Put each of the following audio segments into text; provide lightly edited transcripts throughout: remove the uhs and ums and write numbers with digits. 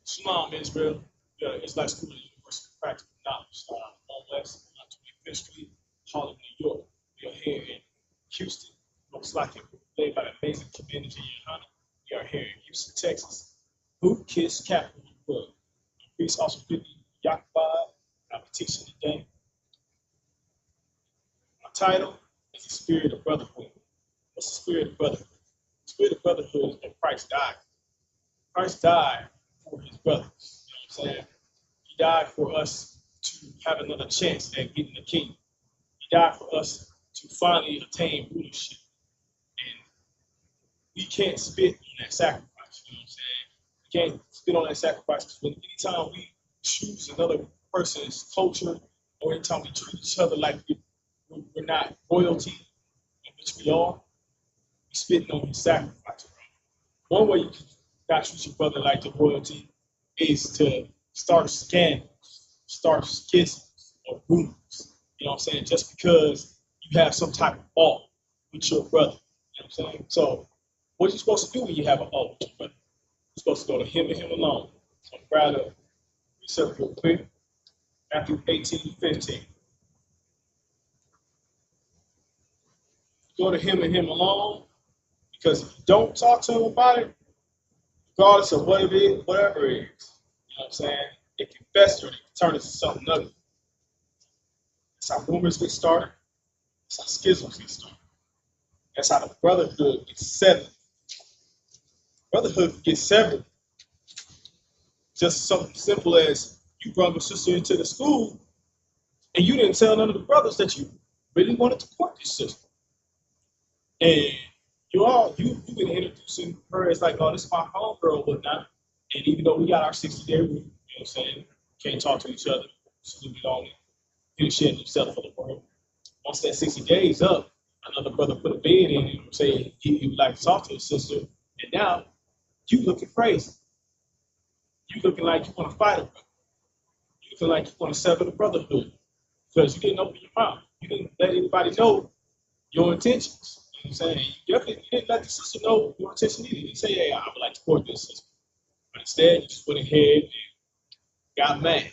Shalom, Israel. It's like school at the University of Practical Knowledge. On West, 25th Street, Harlem, New York. We are here in Houston, most likely led by the amazing community YAHANNA. We are here in Houston, Texas. Boot Kiss capital of the world. Priest also 50 Y.A.H.N.Na. I'll be teaching today. My title is The Spirit of Brotherhood. What's the Spirit of Brotherhood? The Spirit of Brotherhood is that Christ died. Christ died for his brothers. You know what I'm saying? He died for us to have another chance at getting the kingdom. He died for us to finally attain rulership. And we can't spit on that sacrifice. You know what I'm saying? We can't spit on that sacrifice because anytime we choose another person's culture or anytime we treat each other like we're not royalty, in which we are, we spitting on his sacrifice. One way you can not treat your brother like the royalty is to start scandals, start schisms or rumors. You know what I'm saying? Just because you have some type of awe with your brother. You know what I'm saying? So what are you supposed to do when you have an awe with your brother? You're supposed to go to him and him alone. So I'm proud of research real quick. Matthew 18:15. Go to him and him alone, because if you don't talk to him about it, regardless of what it is, whatever it is, you know what I'm saying, it can fester and it can turn into something ugly. That's how rumors get started. That's how schisms get started. That's how the brotherhood gets severed. Brotherhood gets severed. Just something simple as you brought your sister into the school and you didn't tell none of the brothers that you really wanted to court this sister. And you've been introducing her as like, oh, this is my homegirl and whatnot. And even though we got our 60-day rule, you know what I'm saying, can't talk to each other, absolutely only you share yourself for the world. Once that 60 days up, another brother put a bid in and say he would like to talk to his sister, and now you looking crazy. You looking like you want to fight a brother. You looking like you want to sever the brotherhood because you didn't open your mouth. You didn't let anybody know your intentions. You know what I'm saying? You didn't let the sister know your intention either. You didn't say, hey, I would like to court this sister. But instead, you just went ahead and got mad,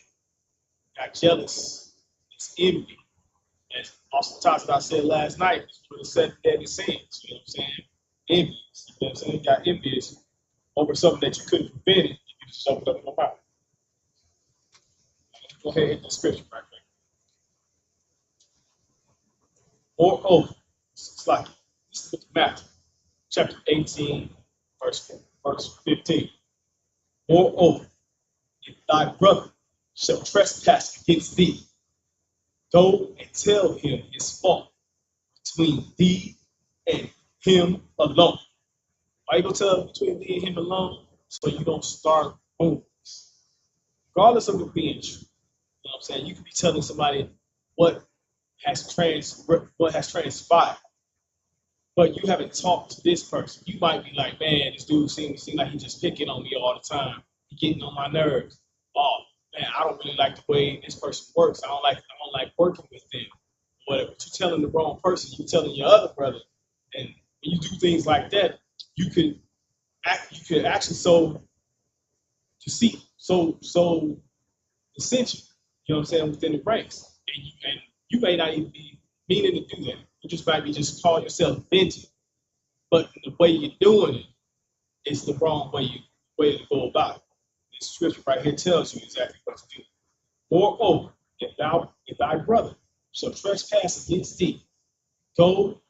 got jealous, it's envy. And oftentimes, as I said last night, it's one of the 7 deadly sins. You know what I'm saying? Envious. You know what I'm saying? You got envious over something that you couldn't prevent it if you just opened up your mouth. Go ahead and hit the scripture right there. Moreover, it's like this is Matthew, chapter 18, verse 15. Moreover, if thy brother shall trespass against thee, go and tell him his fault between thee and him alone. Why you gonna tell between thee and him alone? So you don't start rumors. Regardless of it being true. You know what I'm saying? You could be telling somebody what has transpired, but you haven't talked to this person. You might be like, man, this dude seems like he's just picking on me all the time. He's getting on my nerves. Oh man, I don't really like the way this person works. I don't like working with them. Whatever. But you're telling the wrong person. You're telling your other brother. And when you do things like that, you could actually sow deceit, sow dissension. You know what I'm saying, within the ranks. And you may not even be meaning to do that. You just might be just call yourself venting. But the way you're doing it is the wrong way to go about it. This scripture right here tells you exactly what to do. Moreover, if thy brother shall trespass against thee, go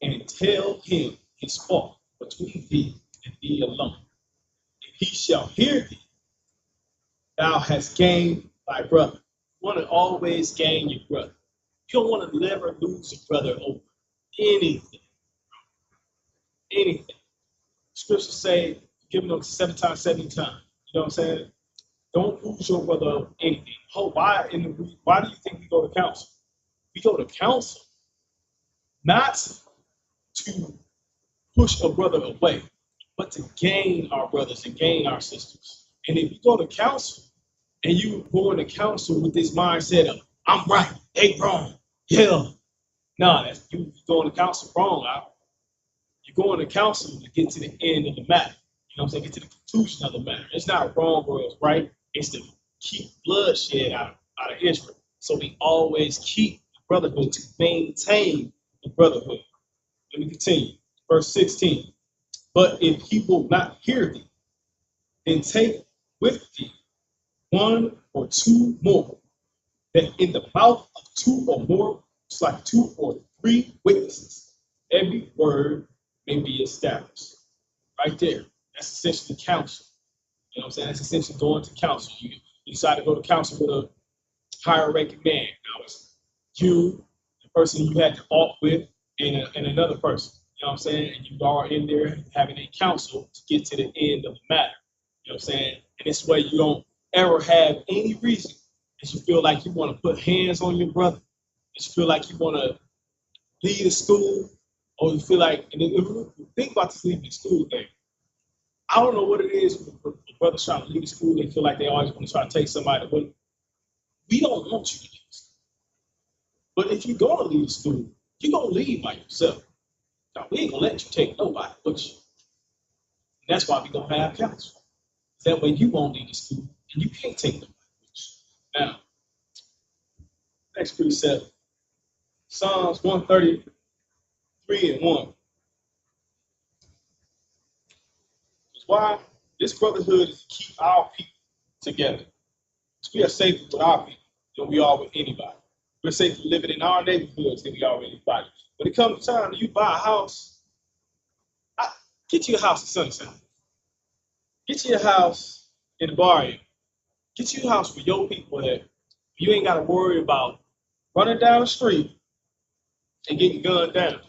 and tell him his fault between thee and thee alone. If he shall hear thee, thou hast gained thy brother. You want to always gain your brother. You don't want to never lose your brother over anything. Anything. Scriptures say, giving them 7 times, 70 times. You know what I'm saying? Don't lose your brother over anything. Why do you think we go to counsel? We go to counsel not to push a brother away, but to gain our brothers and gain our sisters. And if you go to counsel and you go into counsel with this mindset of, I'm right, they wrong, yeah. No, you going to counsel wrong. You're going to counsel to get to the end of the matter. You know what I'm saying? Get to the conclusion of the matter. It's not wrong or it's right. It's to keep bloodshed out of Israel. So we always keep the brotherhood to maintain the brotherhood. Let me continue. Verse 16. But if he will not hear thee, then take with thee 1 or 2 more, that in the mouth of 2 or more, it's like 2 or 3 witnesses, every word may be established. Right there. That's essentially counsel. You know what I'm saying? That's essentially going to counsel. You decide to go to counsel with a higher ranking man. Now it's you, the person you had to talk with, and another person. You know what I'm saying? And you are in there having a counsel to get to the end of the matter. You know what I'm saying? And this way you don't ever have any reason that you feel like you want to put hands on your brother, that you feel like you want to leave the school, or you feel like, and think about this leaving the school thing. I don't know what it is with brothers trying to leave the school. They feel like they always want to try to take somebody with them. We don't want you to leave the school. But if you're going to leave the school, you're going to leave by yourself. Now, we ain't going to let you take nobody with you. And that's why we're going to have counsel. That way you won't leave the school, and you can't take nobody with you. Now, next precept, Psalms 133 3 and 1. Why? This brotherhood is to keep our people together. We are safer with our people than we are with anybody. We're safer living in our neighborhoods than we are with anybody. When it comes to time you buy a house, get you a house in Sunnyside. Get you a house in the barrio. Get you a house for your people that you ain't got to worry about running down the street and getting gunned down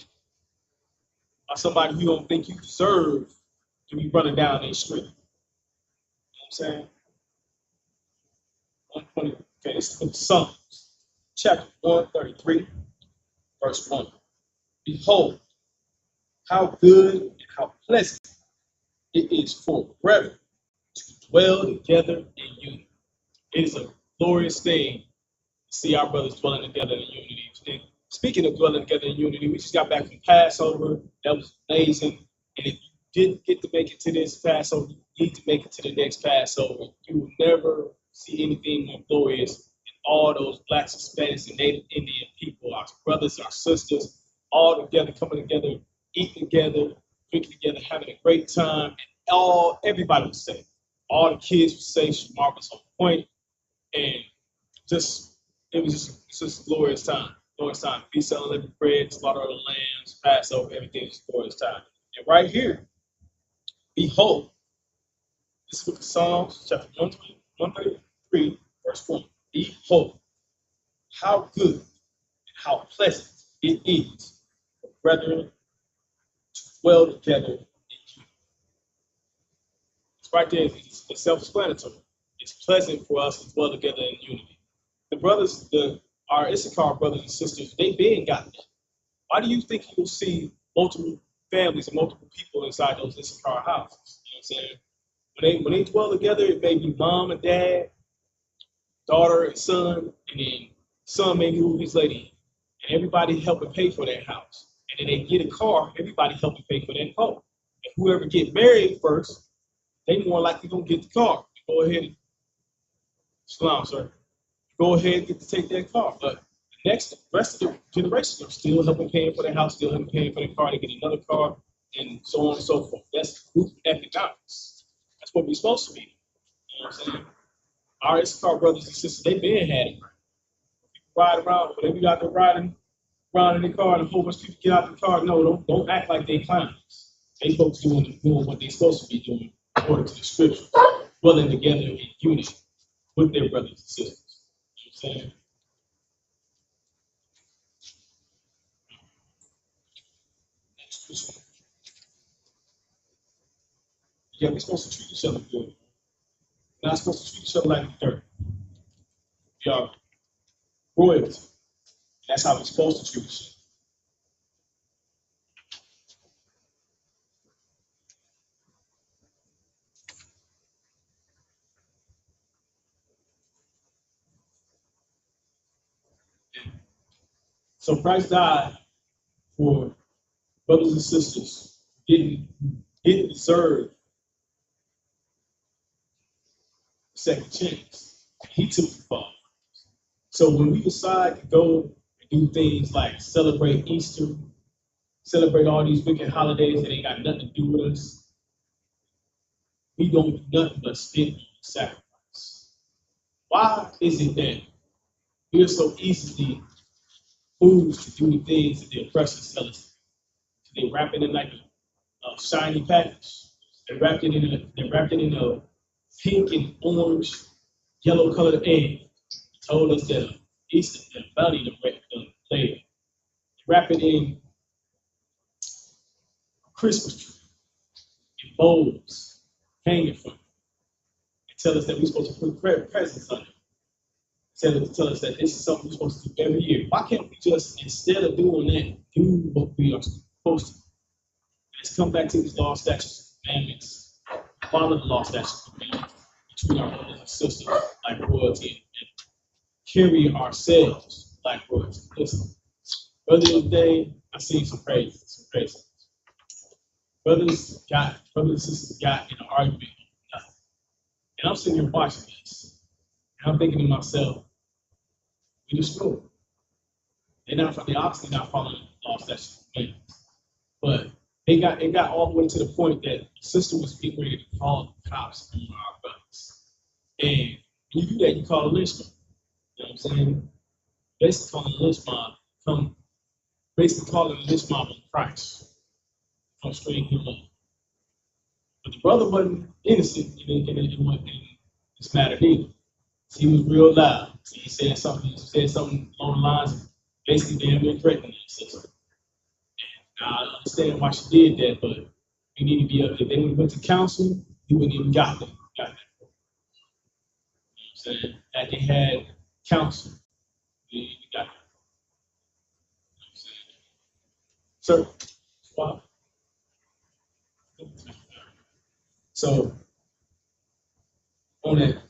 by somebody who don't think you deserve to be running down that street. You know what I'm saying? 120. Okay, this is the Psalms, chapter 133, verse 1. Behold, how good and how pleasant it is for brethren to dwell together in unity. It is a glorious thing to see our brothers dwelling together in unity. And speaking of dwelling together in unity, we just got back from Passover. That was amazing. And if you didn't get to make it to this Passover, you need to make it to the next Passover. You will never see anything more glorious than all those blacks, Hispanics, and Native Indian people, our brothers, our sisters, all together, coming together, eating together, drinking together, having a great time, and everybody was safe. All the kids were safe. Shamar was on point, and it was just a glorious time. Glorious time. Feast of unleavened bread, slaughter of the lambs, Passover, everything is glorious time. And right here, behold, this book of Psalms, chapter 133, verse 1. Behold, how good and how pleasant it is for brethren to dwell together in unity. It's right there. It's self-explanatory. It's pleasant for us to dwell together in unity. The brothers, our Issachar brothers and sisters, they been got it. Why do you think you'll see multiple families and multiple people inside those Issachar houses? You know what I'm saying? When they dwell together, it may be mom and dad, daughter and son, and then son may be with his lady, and everybody helping pay for their house. And then they get a car, everybody helping pay for their car. And whoever get married first, they more likely gonna get the car. Go ahead and Shalom, sir. Go ahead and get to take that car. But the rest of the generation are still helping paying for their house, still helping paying for their car, to get another car, and so on and so forth. That's group economics. That's what we're supposed to be. You know what I'm saying? Our Issachar brothers and sisters, they been had it. People ride around, whenever you got them riding around in the car and a whole bunch of people get out the car, no, don't act like they clowns. They folks doing what they're supposed to be doing according to the scriptures, dwelling together in unity with their brothers and sisters. You know what I'm saying? Yeah, we're supposed to treat each other good. We're not supposed to treat each other like dirt. We are royalty. That's how we're supposed to treat each other. So Christ died for brothers and sisters who didn't deserve a second chance. He took the fall. So when we decide to go and do things like celebrate Easter, celebrate all these wicked holidays that ain't got nothing to do with us, we don't do nothing but spit on sacrifice. Why is it that we are so easily moved to do the things that the oppressors tell us? They wrap it in like a shiny package. They wrapped it in a pink and orange, yellow colored egg. Told us that Easter, the bounty, the later. They wrap it in a Christmas tree, in bowls, hanging from it. They tell us that we're supposed to put presents on it. Tell us that this is something we're supposed to do every year. Why can't we just, instead of doing that, do what we are supposed to do? Let's come back to these law, statutes, and commandments. Follow the law, statutes, and commandments between our brothers and sisters like royalty, and carry ourselves like royalty. Listen, earlier today, I seen some crazy. Brothers and sisters got in an argument on nothing. And I'm sitting here watching this, and I'm thinking to myself, we destroyed. They're obviously not following the law, statutes, and commandments. But it got all the way to the point that the sister was getting ready to call the cops on our brothers. And when you do that, you call a lynch mob. You know what I'm saying? Basically calling a lynch mob, basically calling a lynch mob on Christ. Come string him up. But the brother wasn't innocent in this matter either. He was real loud. He said something along the lines of basically damn near threatening his sister. And I understand why she did that, but you need to be up. If they would have went to counsel, he wouldn't even got that. You know what I'm saying? That they had counsel, they even got that. You know what I'm saying? Sir, wow. So on that,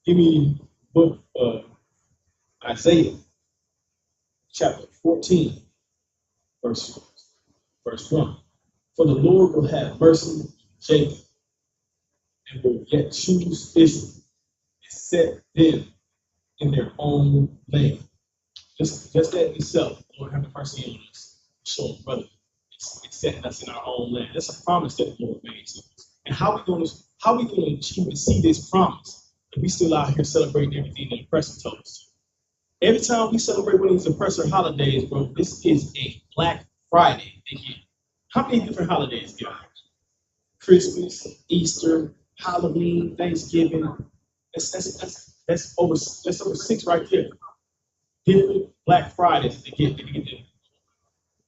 give me the book of Isaiah, chapter 14, verse 1. For the Lord will have mercy on Jacob and will yet choose Israel and set them in their own land. Just that in itself, Lord have mercy on us. Show brother, it's setting us in our own land. That's a promise that the Lord made to us. And how we going to achieve and see this promise if we still out here celebrating everything that the oppressor told us to? Every time we celebrate one of these oppressor holidays, bro, this is a Black Friday again. How many different holidays do you have? Christmas, Easter, Halloween, Thanksgiving. That's over 6 right there. Different Black Fridays to get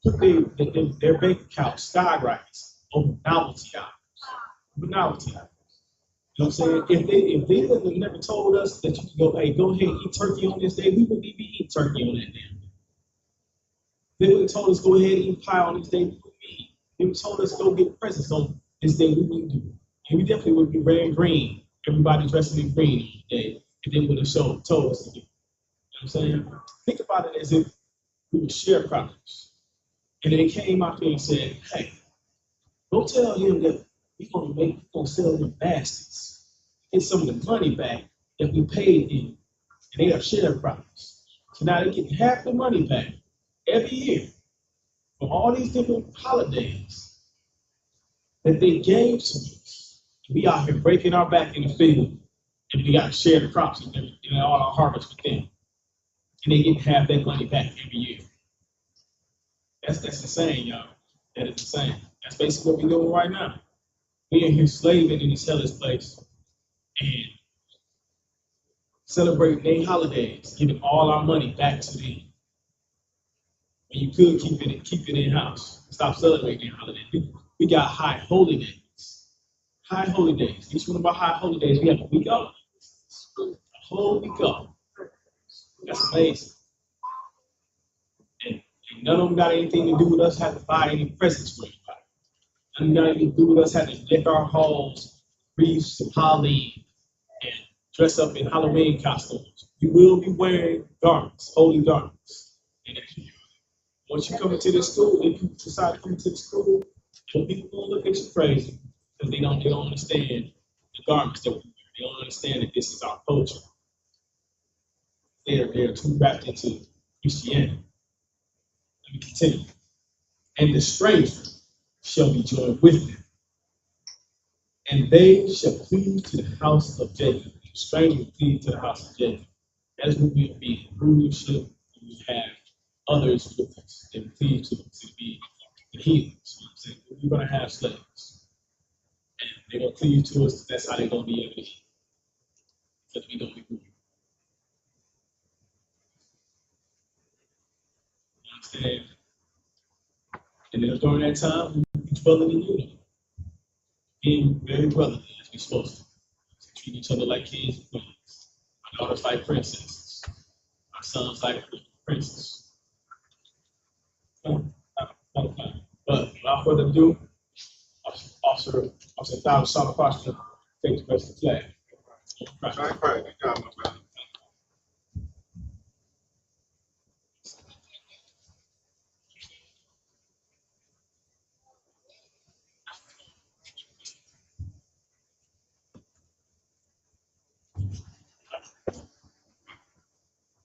put their bank account skyrockets over novelty items. Novelty items. You know what I'm saying? If they would have never told us that you could go ahead and eat turkey on this day, we wouldn't even eat turkey on that damn day. They would have told us go ahead and eat pie on this day, we wouldn't eat. They would have told us go get presents on this day, we wouldn't do it. And we definitely would be wearing green. Everybody dressing in green on the day if they would have told us to do it. You know what I'm saying? Think about it as if we were sharecroppers. And they came out there and said, hey, go tell him that we're gonna sell them baskets, get some of the money back that we paid them. And they are sharecroppers. So now they're getting half the money back every year from all these different holidays that they gave to us. We out here breaking our back in the field, and we got to share the crops and all our harvest with them. And they get half that money back every year. That's insane, y'all. That is insane. That's basically what we're doing right now. We're in here slaving in this hellish place and celebrating their holidays, giving all our money back to them. And you could keep it in house. Stop celebrating holidays. We got high holy days. High holy days. Each one of our high holy days, we have a week off. A whole week off. That's amazing. And none of them got anything to do with us having to buy any presents for anybody. None got anything to do with us having to deck our halls, wreaths of holly, and dress up in Halloween costumes. You will be wearing garments, holy garments. And once you come into this school, if you decide to come into the school, people gonna look at you crazy because they don't understand the garments that we wear. They don't understand that this is our culture. They're too wrapped into Christianity. Let me continue. And the stranger shall be joined with them, and they shall cleave to the house of Jacob. The stranger will cleave to the house of Jacob. That is what we will be in rulership. We have others with us. They will cleave to be the heathens. You know what I'm saying? We're going to have slaves. And they're going to cleave to us. That's how they're going to be able to eat. Because we're going to be ruled. You understand? And then during that time, we dwell in unity. Being very brotherly as we're supposed to. Treat each other like kings and queens. Our daughters like princesses. Our sons like princes. But without further ado, Officer Dr. Sala Foster takes the rest of the flag. Right. Good job, my brother.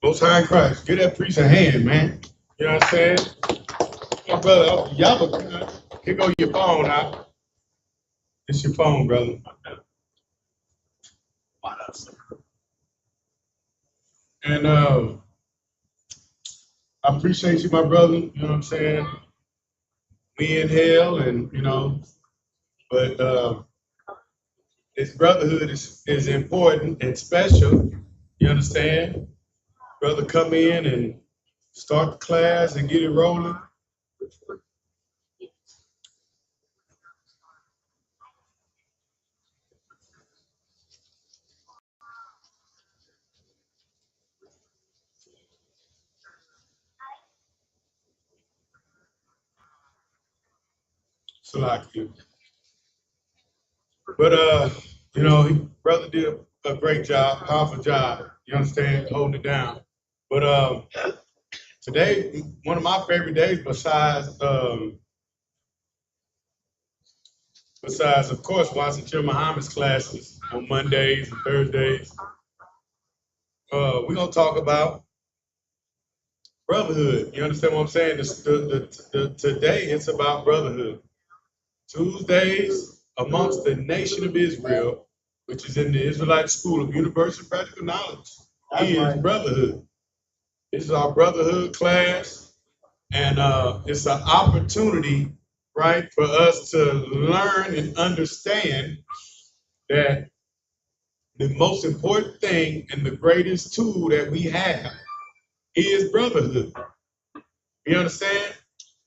Most High Christ, give that priest a hand, man. You know what I'm saying? My brother, y'all Here go your phone, huh? It's your phone, brother. And I appreciate you, my brother. You know what I'm saying? We in hell, and but this brotherhood is important and special. You understand? Brother, come in and start the class and get it rolling. So like you. But brother did a great job, powerful job. You understand, holding it down. But today, one of my favorite days, besides of course watching Chill Muhammad's classes on Mondays and Thursdays, we're gonna talk about brotherhood. You understand what I'm saying? Today it's about brotherhood. Tuesdays amongst the nation of Israel, which is in the Israelite School of Universal Practical Knowledge, is brotherhood. This is our brotherhood class, and it's an opportunity, right, for us to learn and understand that the most important thing and the greatest tool that we have is brotherhood. You understand?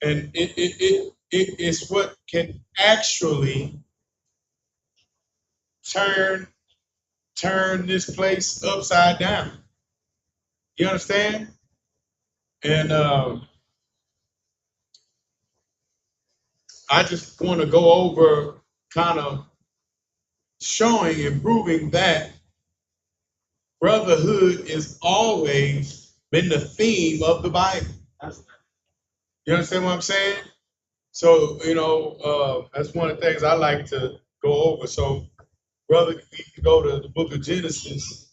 And it is what can actually turn this place upside down. You understand? And I just want to go over kind of showing and proving that brotherhood is always been the theme of the Bible. You understand what I'm saying? So, that's one of the things I like to go over. So, brother, we can go to the book of Genesis.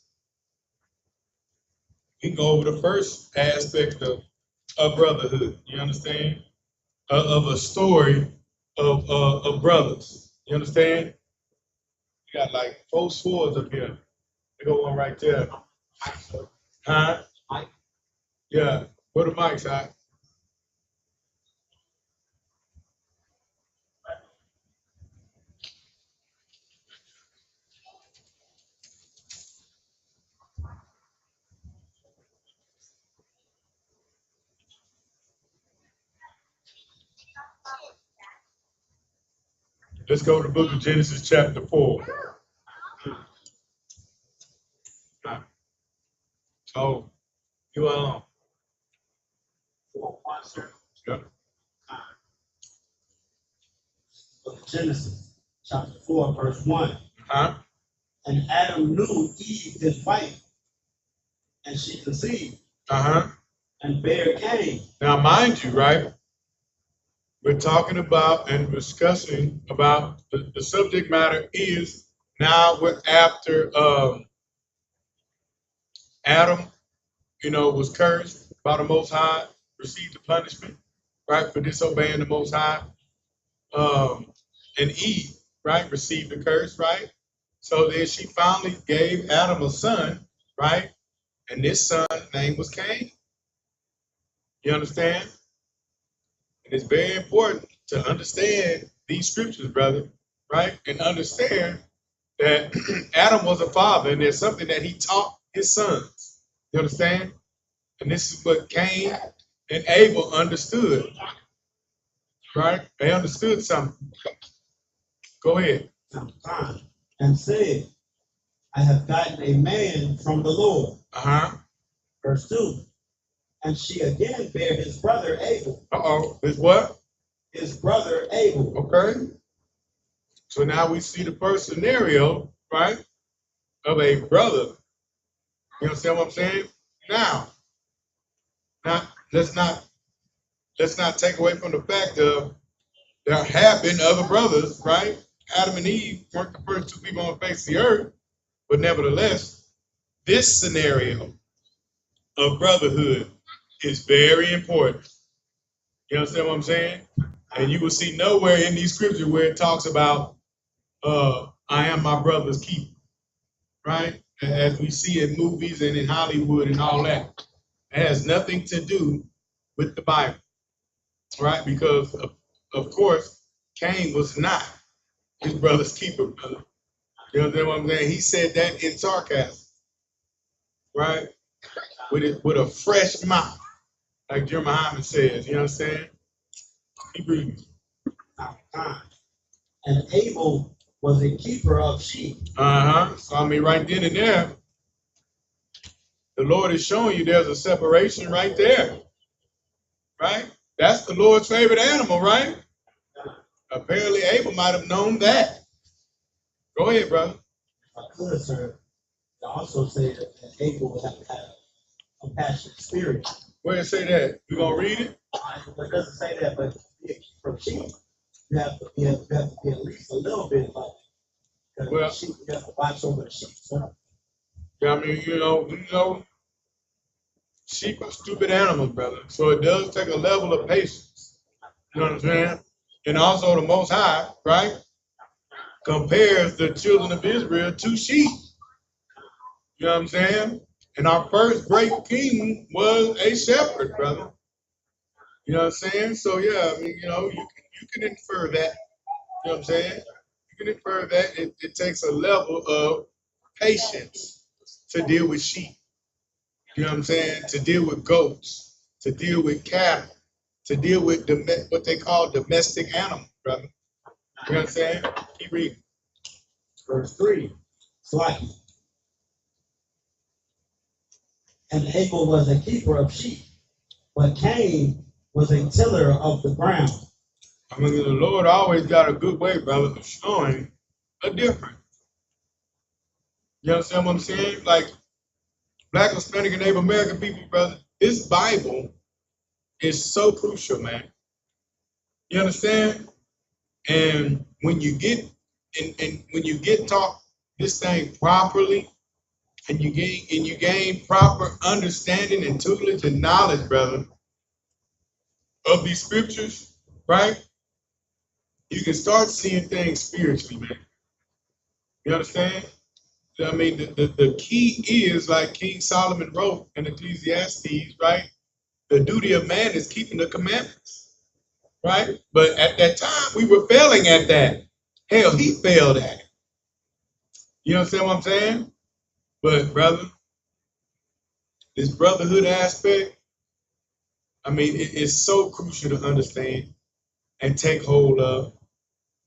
We can go over the first aspect of brotherhood. You understand? Of a story of brothers. You understand? You got like 4 swords up here. There go one right there. Huh? Yeah. Where the mic's at? Let's go to the book of Genesis chapter 4. So, you Yep. Genesis chapter 4, verse 1. Huh? And Adam knew Eve, his wife, and she conceived and bare Cain. Now, mind you, right? We're talking about and discussing about the subject matter is now we're after Adam, was cursed by the Most High, received the punishment, right, for disobeying the Most High. And Eve, right, received the curse, right? So then she finally gave Adam a son, right? And this son's name was Cain. You understand? And it's very important to understand these scriptures, brother, right? And understand that Adam was a father, and there's something that he taught his sons. You understand? And this is what Cain and Abel understood, right? They understood something. Go ahead. And said, I have gotten a man from the Lord. Verse 2. And she again bare his brother Abel. His what? His brother Abel. Okay. So now we see the first scenario, right, of a brother. You understand what I'm saying? Now let's not take away from the fact of there have been other brothers, right? Adam and Eve weren't the first 2 people on the face of the earth, but nevertheless, this scenario of brotherhood is very important. You understand what I'm saying? And you will see nowhere in these scriptures where it talks about, I am my brother's keeper, right? As we see in movies and in Hollywood and all that. It has nothing to do with the Bible, right? Because, of course, Cain was not his brother's keeper, brother. You know what I'm saying? He said that in sarcasm, right? With a fresh mouth, like Jeremiah says, you know what I'm saying? Keep reading. And Abel was a keeper of sheep. So I mean, right then and there, the Lord is showing you there's a separation right there, right? That's the Lord's favorite animal, right? Apparently, Abel might have known that. Go ahead, brother. I could, sir. I also say that Abel would have had a compassionate spirit. Where it say that? You gonna read it? It doesn't say that, but to be a keeper of sheep, you have to be at least a little bit like it. Well, sheep, you have to watch over the sheep. So. Yeah, I mean, you know, sheep are stupid animals, brother. So it does take a level of patience. You know what I'm saying? And also the Most High, right, compares the children of Israel to sheep. You know what I'm saying? And our first great king was a shepherd, brother. You know what I'm saying? So yeah, I mean, you can infer that. You know what I'm saying? You can infer that it takes a level of patience to deal with sheep. You know what I'm saying? To deal with goats, to deal with cattle, to deal with what they call domestic animals, brother. You know what I'm saying? Keep reading. Verse 3. SKYPE. And Abel was a keeper of sheep, but Cain was a tiller of the ground. I mean, the Lord always got a good way, brother, of showing a difference. You understand what I'm saying? Like, Black, Hispanic, and Native American people, brother, this Bible is so crucial, man. You understand? And when you get when you get taught this thing properly, and you gain proper understanding and tutelage and knowledge, brother, of these scriptures, right? You can start seeing things spiritually, man. You understand? I mean, the key is, like King Solomon wrote in Ecclesiastes, right? The duty of man is keeping the commandments, right? But at that time, we were failing at that. Hell, he failed at it. You understand what I'm saying? But, brother, this brotherhood aspect, I mean, it's so crucial to understand and take hold of,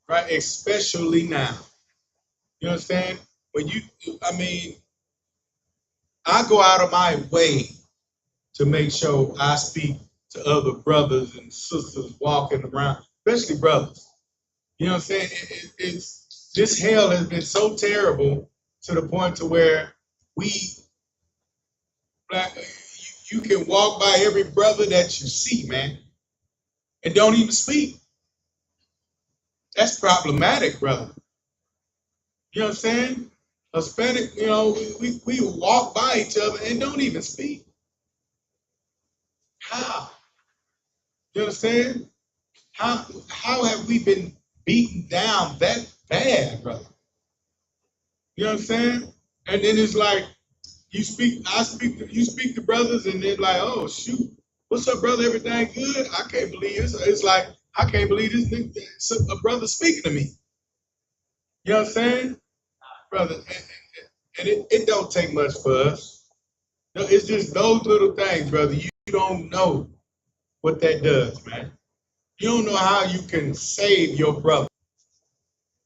right? Especially now. You understand? I go out of my way to make sure I speak to other brothers and sisters walking around, especially brothers. You know what I'm saying? This hell has been so terrible to the point to where you can walk by every brother that you see, man, and don't even speak. That's problematic, brother. You know what I'm saying? Hispanic, we walk by each other and don't even speak. How? You understand? How have we been beaten down that bad, brother? You know what I'm saying? And then it's like you speak to brothers, and they're like, oh shoot, what's up, brother? Everything good? I can't believe it. It's like I can't believe this nigga, a brother speaking to me. You know what I'm saying, brother? And it don't take much for us. No, it's just those little things, brother. You don't know what that does, man. You don't know how you can save your brother.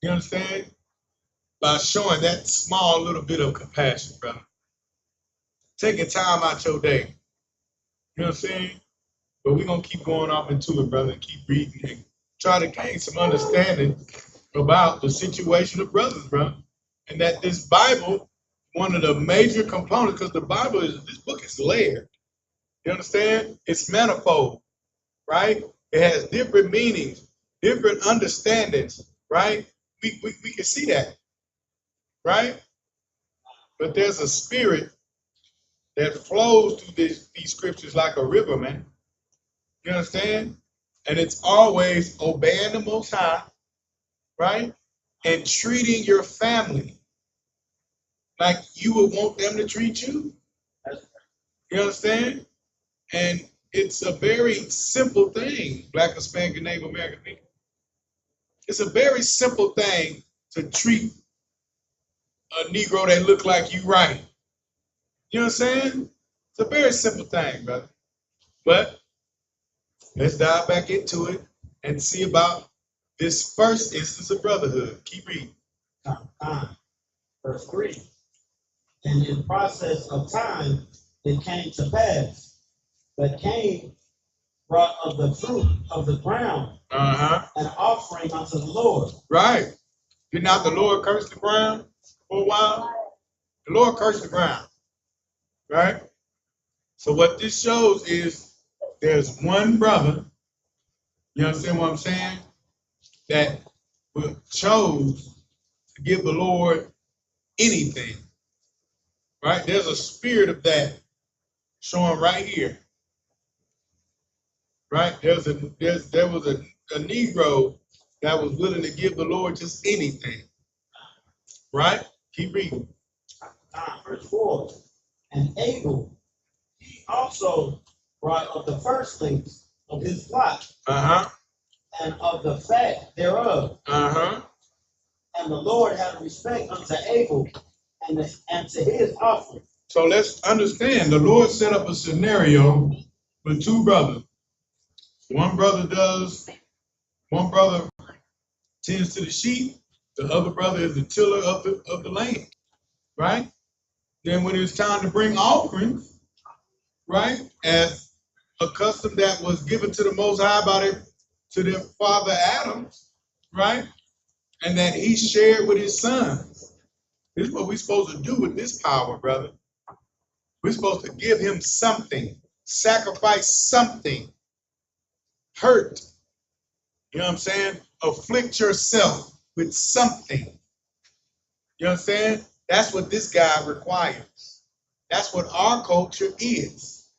You understand? By showing that small little bit of compassion, brother. Taking time out your day. You know what I'm saying? But we're going to keep going off into it, brother, and keep reading and try to gain some understanding about the situation of brothers, brother. And that this Bible, one of the major components, because this book is layered. You understand? It's manifold, right? It has different meanings, different understandings, right? We can see that, right? But there's a spirit that flows through these scriptures like a river, man. You understand? And it's always obeying the Most High, right? And treating your family like you would want them to treat you. You understand? And it's a very simple thing, Black, Hispanic, and Native American people. It's a very simple thing to treat a Negro that look like you right. You know what I'm saying? It's a very simple thing, brother. But let's dive back into it and see about this first instance of brotherhood. Keep reading. Verse 3. And in process of time, it came to pass that Cain brought of the fruit of the ground an offering unto the Lord. Right. Did not the Lord curse the ground for a while? The Lord cursed the ground. Right? So what this shows is there's one brother, you understand what I'm saying, that chose to give the Lord anything. Right? There's a spirit of that showing right here. Right? There was a Negro that was willing to give the Lord just anything. Right? Keep reading. Verse 4. And Abel, he also brought of the firstlings of his flock, and of the fat thereof. And the Lord had respect unto Abel and to his offering. So let's understand, the Lord set up a scenario with two brothers. One brother tends to the sheep, the other brother is the tiller of the land, right? Then when it's time to bring offerings, right, as a custom that was given to the Most High to their father Adam, right, and that he shared with his sons. This is what we're supposed to do with this power, brother. We're supposed to give him something, sacrifice something, hurt. You know what I'm saying? Afflict yourself with something. You understand? That's what this guy requires. That's what our culture is.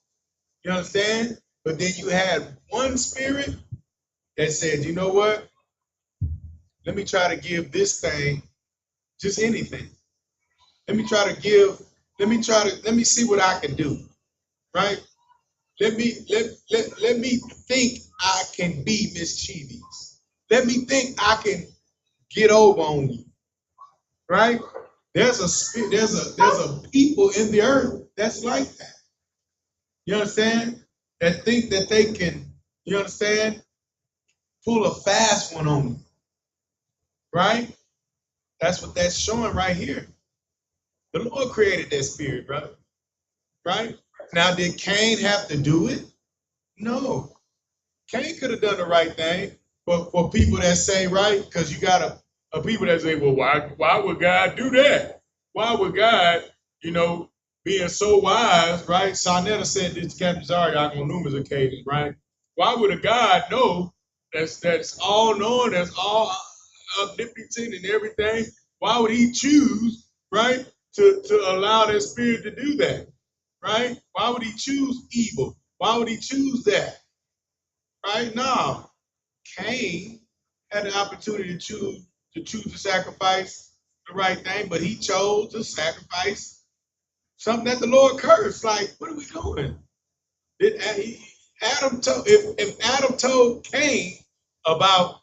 You understand? But then you had one spirit that said, you know what? Let me try to give this thing just anything. Let me see what I can do. Right? Let me think I can be mischievous. Let me think I can get over on you. Right? There's a people in the earth that's like that. You understand? That think that they can, you understand, pull a fast one on you. Right? That's what that's showing right here. The Lord created that spirit, brother. Right? Now, did Cain have to do it? No. Cain could have done the right thing for people that say, right? Because you got a people that say, well, why would God do that? Why would God, being so wise, right? Sarnetta said this to Captain Zaryak on numerous occasions, right? Why would a God know that's all knowing, that's all omnipotent and everything? Why would he choose, right, to allow that spirit to do that? Right? Why would he choose evil? Why would he choose that? Right? No. Cain had the opportunity to choose to sacrifice the right thing, but he chose to sacrifice something that the Lord cursed. Like, what are we doing? If Adam told Cain about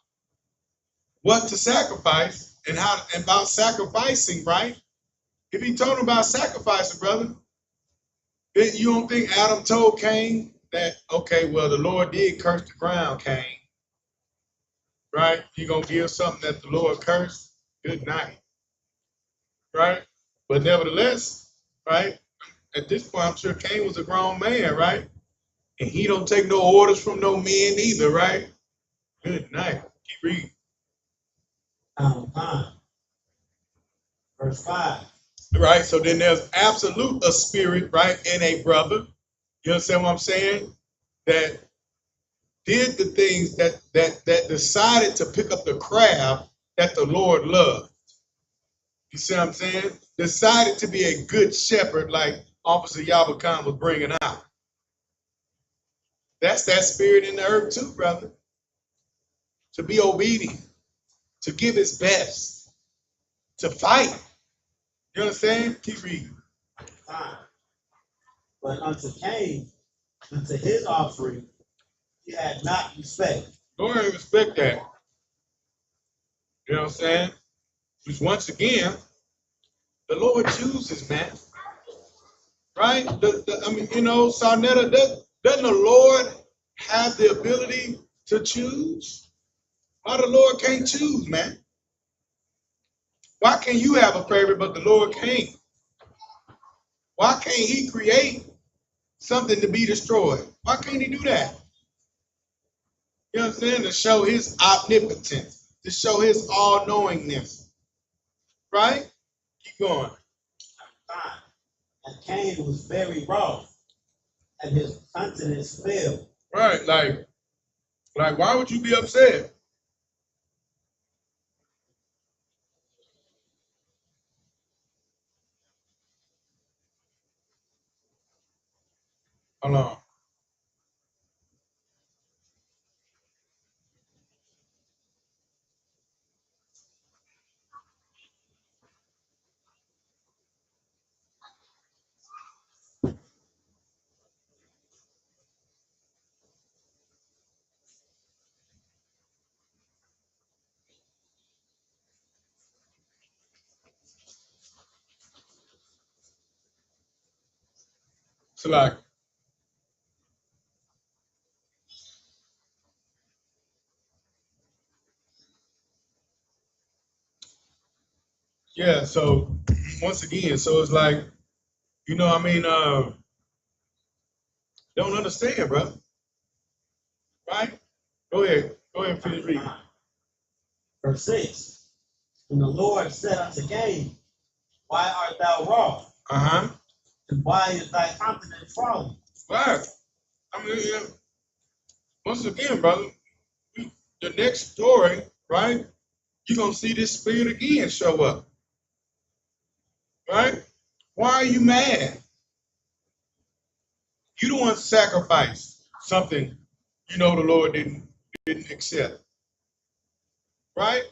what to sacrifice and about sacrificing, right? If he told him about sacrificing, brother, then you don't think Adam told Cain that, okay, well, the Lord did curse the ground, Cain. Right? You're going to give something that the Lord cursed? Good night. Right? But nevertheless, right? At this point, I'm sure Cain was a grown man, right? And he don't take no orders from no men either, right? Good night. Keep reading. Verse 5. Right? So then there's absolute a spirit, right, in a brother. You understand what I'm saying? That did the things that decided to pick up the craft that the Lord loved. You see what I'm saying? Decided to be a good shepherd like Officer Y.A.H.N.Na was bringing out. That's that spirit in the earth too, brother. to be obedient, to give his best, to fight. You understand? Keep reading. Fine. But unto Cain, unto his offering, he had not respect. Go ahead and respect that. You know what I'm saying? Because once again, the Lord chooses, man. Right? I mean, you know, Sarnetta, doesn't the Lord have the ability to choose? Why the Lord can't choose, man? Why can't you have a favorite, but the Lord can't? Why can't he create something to be destroyed? Why can't he do that? You know what I'm saying? To show his omnipotence, to show his all-knowingness. Right? Keep going. Fine. And Cain was very wroth, and his countenance fell. Right, like why would you be upset? Hold on. So like, yeah, so once again, so it's like, you know, I mean, don't understand, bro. Right? Go ahead and finish reading. Verse 6. And the Lord said unto Cain, why art thou wroth? Uh-huh. And why is thy countenance fallen? Right. I mean, yeah. Once again, brother, the next story, right? You're gonna see this spirit again show up. Right? Why are you mad? You don't want to sacrifice something you know the Lord didn't accept. Right?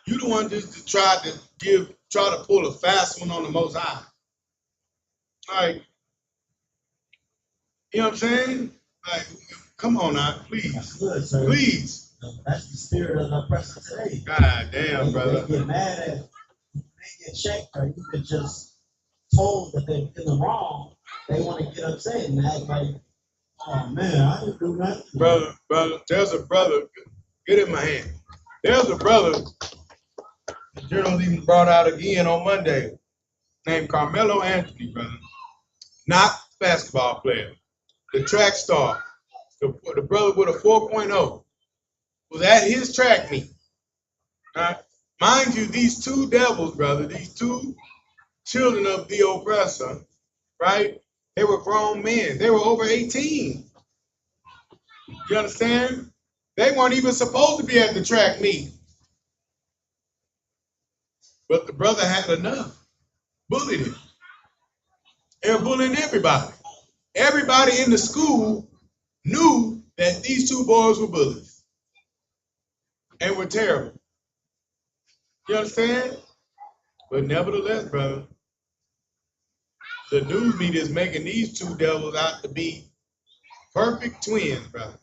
You the one just to try to pull a fast one on the Most High. Like, you know what I'm saying? Like, come on now, please. That's good, sir. Please. That's the spirit of the oppressor today. God damn, brother. They get mad at you. They get checked, or you get just told that they're in the wrong. They want to get upset and act like, oh man, I didn't do nothing. Brother, there's a brother. Get in my hand. There's a brother the journal even brought out again on Monday named Carmelo Anthony, brother. Not basketball player. The track star. The brother with a 4.0 was at his track meet. Mind you, these two devils, brother, these two children of the oppressor, right? They were grown men. They were over 18. You understand? They weren't even supposed to be at the track meet. But the brother had enough. Bullied him. They were bullying everybody. Everybody in the school knew that these two boys were bullies and were terrible. You understand? But nevertheless, brother, the news media is making these two devils out to be perfect twins, brother.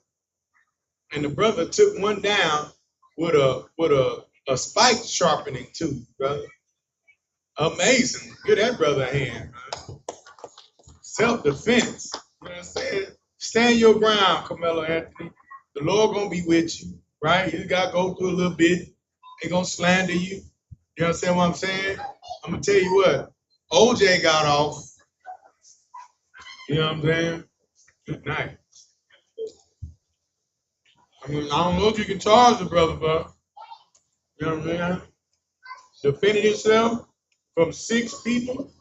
And the brother took one down with a spike sharpening tooth, brother. Amazing. Give that brother a hand, man. Self-defense. You know what I'm saying? Stand your ground, Carmelo Anthony. The Lord gonna be with you, right? You gotta go through a little bit. They gonna slander you. You understand what I'm saying? I'm gonna tell you what. OJ got off. You know what I'm saying? Good night. I mean, I don't know if you can charge the brother, but you know what I'm saying? Defending yourself from 6 people.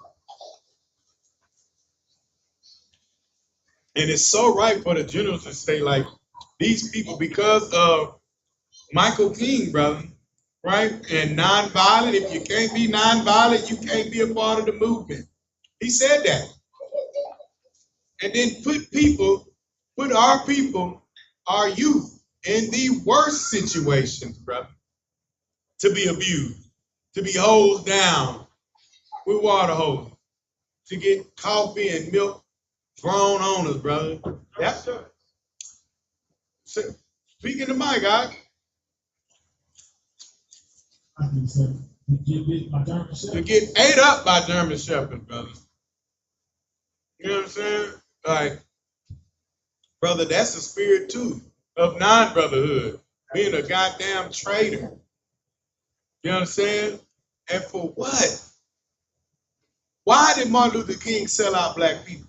And it's so right for the generals to say, like, these people, because of Michael King, brother, right? And nonviolent, if you can't be nonviolent, you can't be a part of the movement. He said that. And then put our people, our youth, in the worst situations, brother, to be abused, to be hosed down with water hose, to get coffee and milk thrown on us, brother. That's speaking to my God. To get ate up by German Shepherds, brother. You know what I'm saying? Like, brother, that's the spirit too of non-brotherhood. Being a goddamn traitor. You know what I'm saying? And for what? Why did Martin Luther King sell out black people?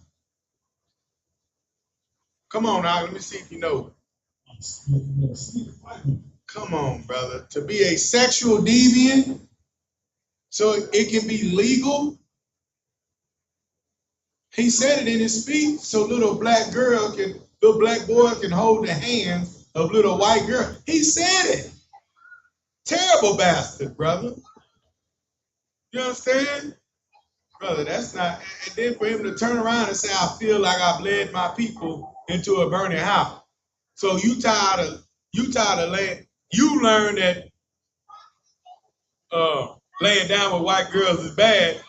Come on now, let me see if you know. Come on, brother. To be a sexual deviant so it can be legal. He said it in his speech so little black boy can hold the hands of little white girl. He said it. Terrible bastard, brother. You understand? Brother, that's not, and then for him to turn around and say, I feel like I've led my people into a burning house. So you tired of laying, you learned that laying down with white girls is bad.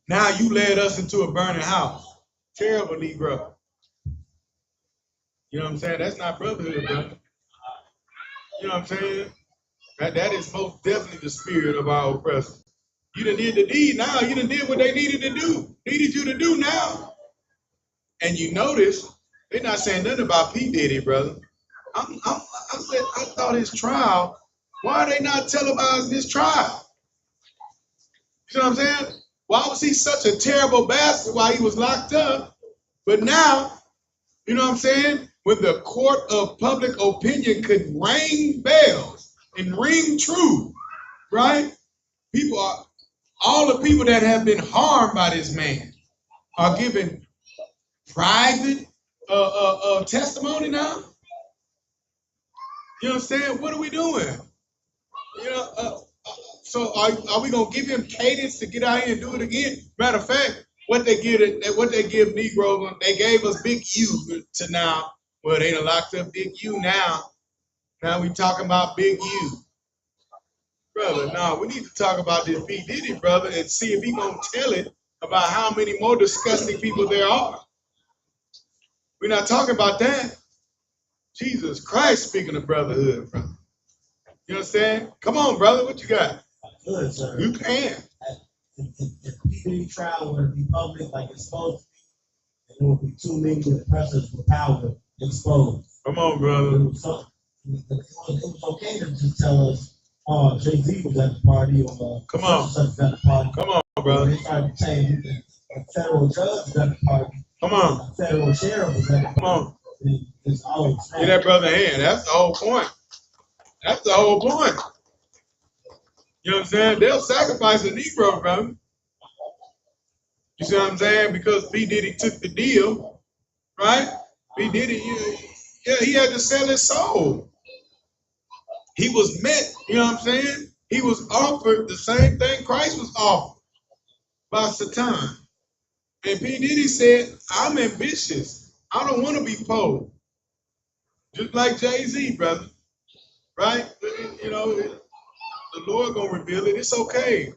Now you led us into a burning house. Terrible Negro. You know what I'm saying? That's not brotherhood, brother. You know what I'm saying? That is most definitely the spirit of our oppressor. You done did the deed now. You done did what they needed you to do now. And you notice they're not saying nothing about P. Diddy, brother. I thought his trial, why are they not televising his trial? You know what I'm saying? Why was he such a terrible bastard while he was locked up? But now, you know what I'm saying? When the court of public opinion could ring bells and ring true, right? All the people that have been harmed by this man are given private testimony now. You understand? What are we doing? You know, so are we gonna give him cadence to get out here and do it again? Matter of fact, what they give Negroes, they gave us Big U to now. Well, they done locked up Big U now. Now we talking about Big U. Brother, no, we need to talk about this P. Diddy, brother, and see if he gonna tell it about how many more disgusting people there are. We're not talking about that. Jesus Christ, speaking of brotherhood, brother. You understand? Come on, brother, what you got? Good, sir. You can. If the trial were to be public like it's supposed to be, there will be too many oppressors with power exposed. Come on, brother. It was okay to just tell us, oh, Jay-Z was at the party, or come on, such at the party. Come on, brother. They started saying a federal judge was at the party. Come on. A federal sheriff was at the party. Come on. It's always get that brother a hand. That's the whole point. That's the whole point. You know what I'm saying? They'll sacrifice a Negro, brother. You see what I'm saying? Because P. Diddy took the deal, right? P. Diddy, he had to sell his soul. He was met, you know what I'm saying? He was offered the same thing Christ was offered by Satan. And P. Diddy said, I'm ambitious. I don't want to be poor. Just like Jay-Z, brother. Right? You know, the Lord gonna reveal it. It's okay.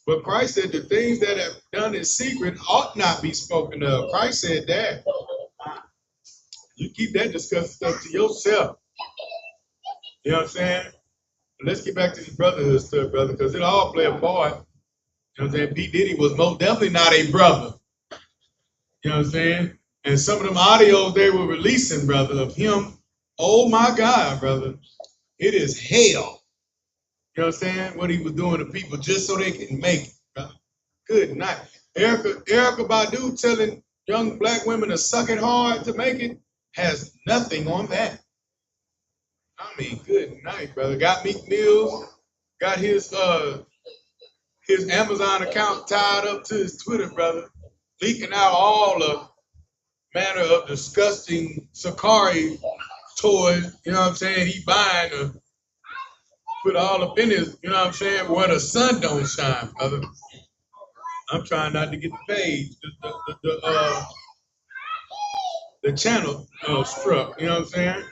But Christ said the things that have done in secret ought not be spoken of. Christ said that. You keep that disgusting stuff to yourself. You know what I'm saying? Let's get back to this brotherhood stuff, brother, because it all play a part. You know what I'm saying? P. Diddy was most definitely not a brother. You know what I'm saying? And some of them audios they were releasing, brother, of him. Oh my God, brother. It is hell. You know what I'm saying? What he was doing to people just so they can make it, brother. Good night. Erykah Badu telling young black women to suck it hard to make it has nothing on that. I mean, good night, brother. Got Meek Mills, got his Amazon account tied up to his Twitter, brother, leaking out all the manner of disgusting Sakari toys, you know what I'm saying? He buying to put all up in his, you know what I'm saying, where the sun don't shine, brother. I'm trying not to get the page, the channel struck, you know what I'm saying?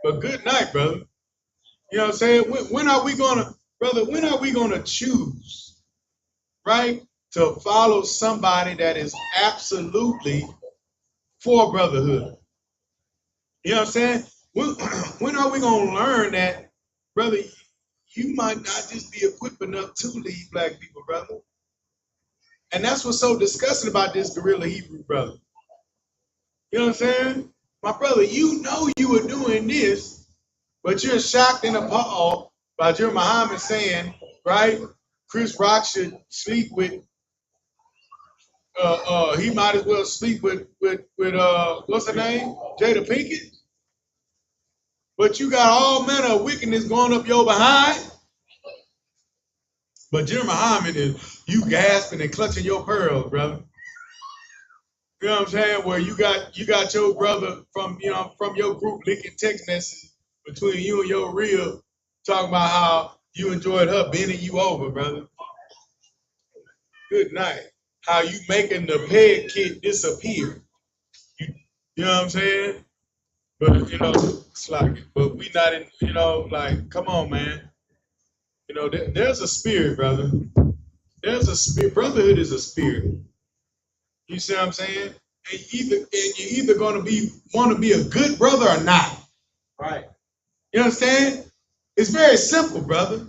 But good night, brother. You know what I'm saying? When are we gonna, brother, when are we gonna choose, right, to follow somebody that is absolutely for brotherhood? You know what I'm saying? When are we gonna learn that, brother, you might not just be equipped enough to lead black people, brother? And that's what's so disgusting about this guerrilla Hebrew brother. You know what I'm saying? My brother, you know you were doing this, but you're shocked and appalled by Jeremiah Muhammad saying, right, Chris Rock should sleep with, he might as well sleep with what's her name? Jada Pinkett? But you got all manner of wickedness going up your behind. But Jeremiah Muhammad is you gasping and clutching your pearls, brother. You know what I'm saying? Where you got your brother from your group leaking text messages between you and your real, talking about how you enjoyed her bending you over, brother. Good night. How you making the peg kit disappear? You know what I'm saying? But it's like, but we not in. Like, come on, man. There's a spirit, brother. There's a spirit. Brotherhood is a spirit. You see what I'm saying? And you're either gonna want to be a good brother or not. Right. You understand? It's very simple, brother.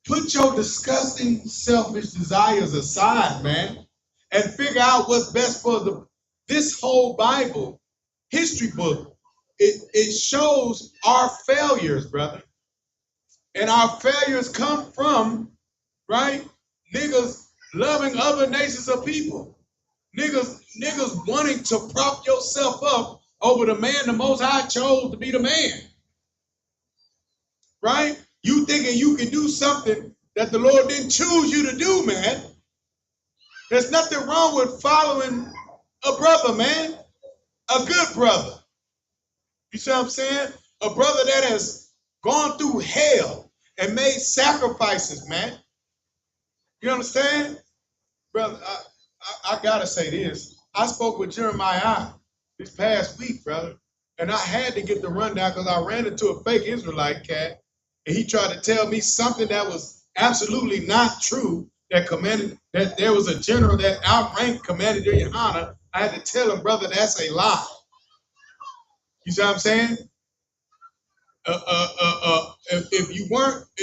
Put your disgusting, selfish desires aside, man, and figure out what's best for this whole Bible history book. It shows our failures, brother. And our failures come from, right, niggas loving other nations of people. Niggas wanting to prop yourself up over the man the Most High chose to be the man. Right? You thinking you can do something that the Lord didn't choose you to do, man. There's nothing wrong with following a brother, man. A good brother. You see what I'm saying? A brother that has gone through hell and made sacrifices, man. You understand? Brother, I gotta say this. I spoke with Jeremiah this past week, brother, and I had to get the rundown because I ran into a fake Israelite cat, and he tried to tell me something that was absolutely not true, that there was a general that outranked Commander YAHANNA. I had to tell him, brother, that's a lie. You see what I'm saying?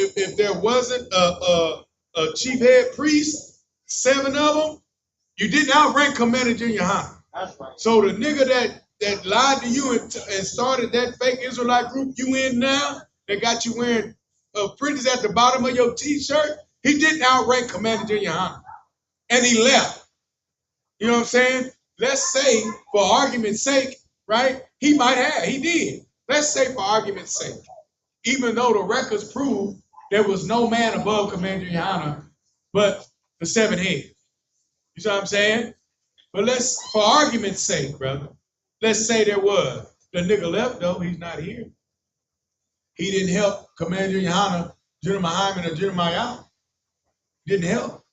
If there wasn't a chief head priest, 7 of them, you didn't outrank Commander YAHANNA. That's right. So the nigga that lied to you and started that fake Israelite group you in now, that got you wearing fringes at the bottom of your t-shirt, he didn't outrank Commander YAHANNA. And he left. You know what I'm saying? Let's say, for argument's sake, right? He did. Let's say for argument's sake, even though the records prove there was no man above Commander YAHANNA but the 7 heads. You see what I'm saying? But for argument's sake, brother, let's say there was. The nigga left, though. He's not here. He didn't help Commander YAHANNA, General Muhammad, or Jeremiah. Didn't help.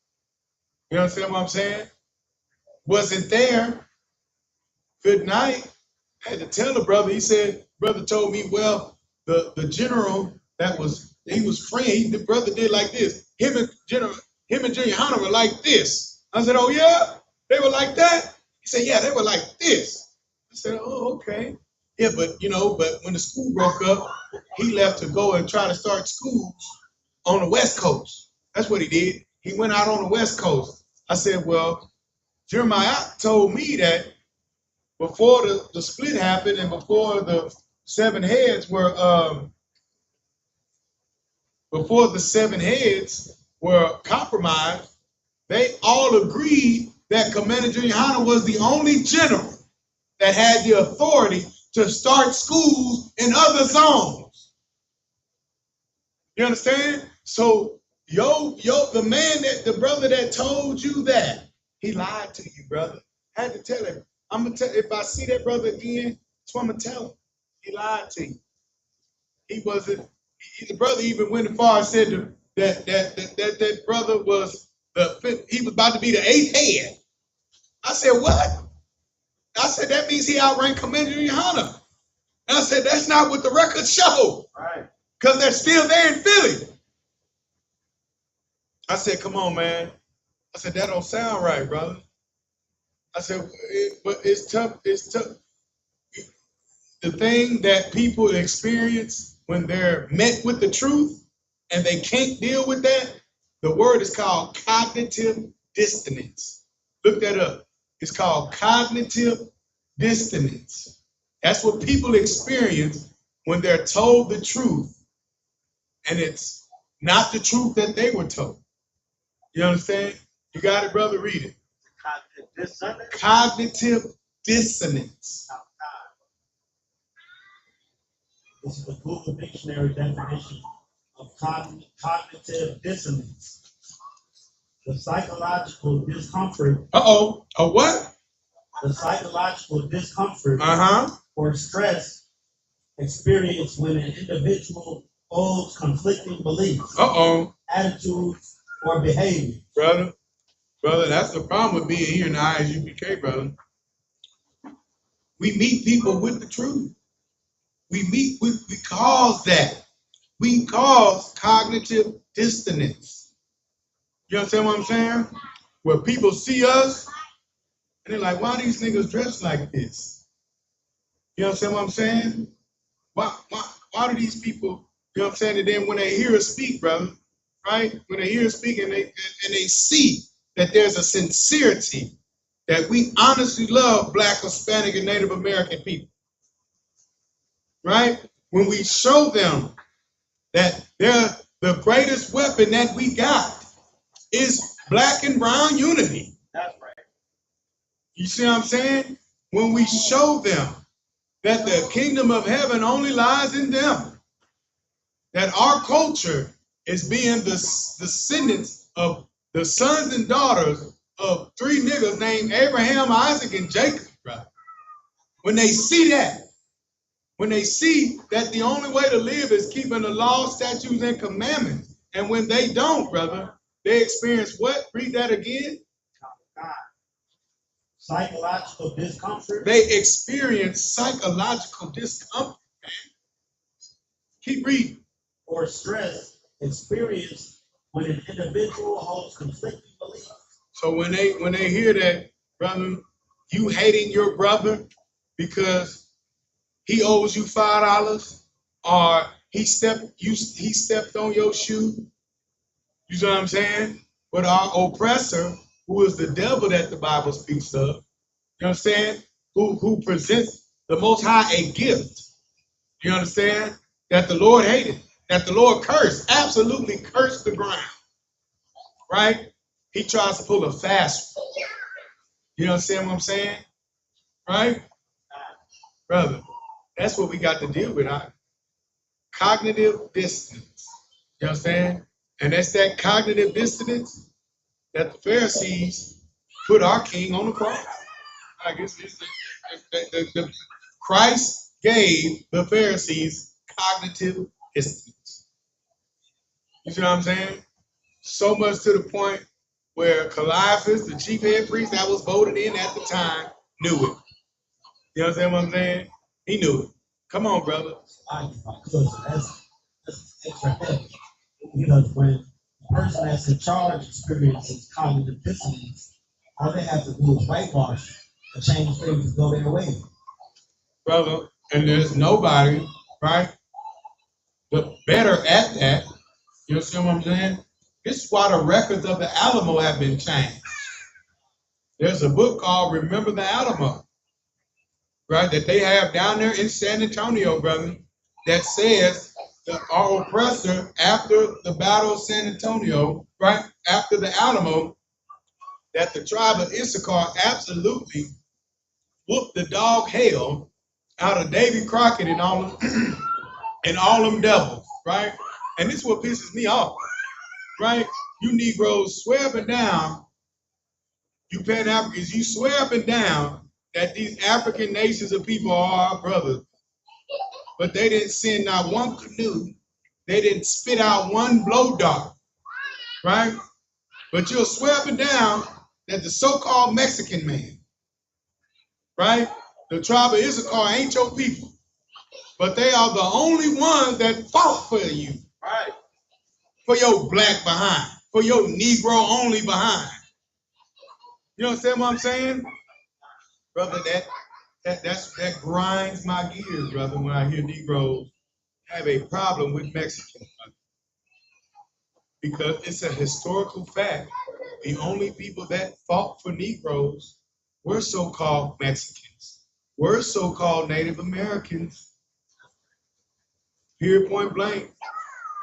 You understand what I'm saying? Wasn't there. Good night. I had to tell the brother. He said, brother told me, well, the general he was friend. The brother did like this. Him and General YAHANNA were like this. I said, oh yeah? They were like that? He said, yeah, they were like this. I said, oh, okay. Yeah, but when the school broke up, he left to go and try to start schools on the West Coast. That's what he did. He went out on the West Coast. I said, well, Jeremiah told me that before the split happened and before the 7 heads were compromised, they all agreed that Commander YAHANNA was the only general that had the authority to start schools in other zones. You understand? So the brother that told you that, he lied to you, brother. I had to tell him. I'm gonna tell, if I see that brother again, that's what I'm gonna tell him. He lied to you. He wasn't. The brother even went as far as said that brother was he was about to be the 8th head. I said, what? I said, that means he outranked Commander YAHANNA. And I said, that's not what the records show. Right. Because they're still there in Philly. I said, come on, man. I said, that don't sound right, brother. I said, but it's tough. It's tough. The thing that people experience when they're met with the truth and they can't deal with that, the word is called cognitive dissonance. Look that up. It's called cognitive dissonance. That's what people experience when they're told the truth and it's not the truth that they were told. You understand? You got it, brother? Read it. Cognitive dissonance. Cognitive dissonance. This is the Google Dictionary definition of cognitive dissonance. The psychological discomfort. A what? The psychological discomfort or stress experienced when an individual holds conflicting beliefs, attitudes, or behavior. Brother, that's the problem with being here in the I.S.U.P.K, brother. We meet people with the truth. We cause that. We cause cognitive dissonance. You understand what I'm saying? Where people see us and they're like, why these niggas dressed like this? You understand what I'm saying? Why do these people, you know what I'm saying? And then when they hear us speak, brother, right? When they hear us speak and they see that there's a sincerity that we honestly love Black, Hispanic, and Native American people. Right? When we show them that they're the greatest weapon that we got is Black and brown unity. That's right. You see what I'm saying? When we show them that the kingdom of heaven only lies in them, that our culture is being the descendants of the sons and daughters of three niggas named Abraham, Isaac, and Jacob, right? When they see that, when they see that the only way to live is keeping the law, statutes, and commandments, and when they don't, brother, they experience what? Read that again. Psychological discomfort. They experience psychological discomfort, man. Keep reading. Or stress experienced when an individual holds conflicting beliefs. So when they hear that, brother, you hating your brother because he owes you $5, or he stepped on your shoe. You know what I'm saying? But our oppressor, who is the devil that the Bible speaks of, you know what I'm saying? Who presents the Most High a gift. You understand? That the Lord hated, that the Lord cursed, absolutely cursed the ground. Right? He tries to pull a fast one. You understand what I'm saying? Right? Brother, that's what we got to deal with. Cognitive dissonance. You understand? And that's that cognitive dissonance that the Pharisees put our king on the cross. I guess Christ gave the Pharisees cognitive dissonance. You see what I'm saying? So much to the point where Caiaphas, the chief head priest that was voted in at the time, knew it. You understand what I'm saying? He knew it. Come on, brother. That's extra heavy. You know, when the person that's in charge experiences cognitive dissonance, all they have to do is whitewash to change things to go their way. Brother, and there's nobody, right, but better at that. You see what I'm saying? This is why the records of the Alamo have been changed. There's a book called Remember the Alamo, right, that they have down there in San Antonio, brother, that says that our oppressor, after the Battle of San Antonio, right, after the Alamo, that the tribe of Issachar absolutely whooped the dog hell out of Davy Crockett and all them devils, right? And this is what pisses me off, right? You Negroes swear up and down, you Pan-Africans, you swear up and down that these African nations of people are our brothers. But they didn't send not one canoe. They didn't spit out one blow dart, right? But you'll swear up and down that the so-called Mexican man, right? The tribe of Issachar ain't your people. But they are the only ones that fought for you. Right. For your black behind. For your Negro only behind. You understand what I'm saying? Brother, that grinds my gears, brother, when I hear Negroes have a problem with Mexicans. Because it's a historical fact. The only people that fought for Negroes were so-called Mexicans, were so-called Native Americans. Period, point blank.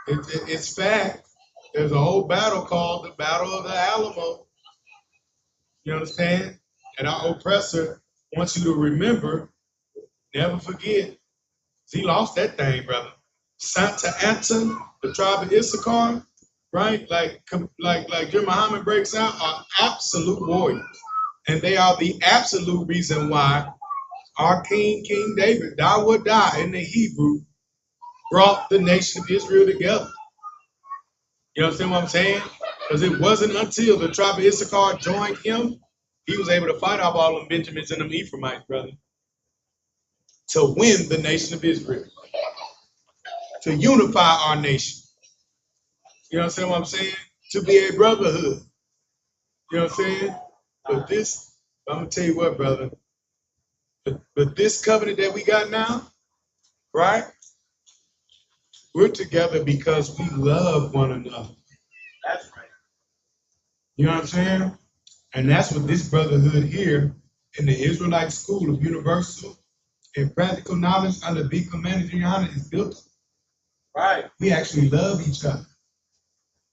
It's fact. There's a whole battle called the Battle of the Alamo. You understand? And our oppressor wants you to remember, never forget. He lost that thing, brother. Santa Anton, the tribe of Isupk, right? Like Jim Muhammad breaks out, are absolute warriors. And they are the absolute reason why our King David, Dawood in the Hebrew, brought the nation of Israel together. You understand what I'm saying? Because it wasn't until the tribe of Issachar joined him, he was able to fight off all them Benjamins and them Ephraimites, brother, to win the nation of Israel, to unify our nation. You understand what I'm saying? To be a brotherhood. You know what I'm saying? But this, I'm going to tell you what, brother, but this covenant that we got now, right? We're together because we love one another. That's right. You know what I'm saying? And that's what this brotherhood here in the Israelite School of Universal and Practical Knowledge under the command of YAHANNA is built on. Right. We actually love each other.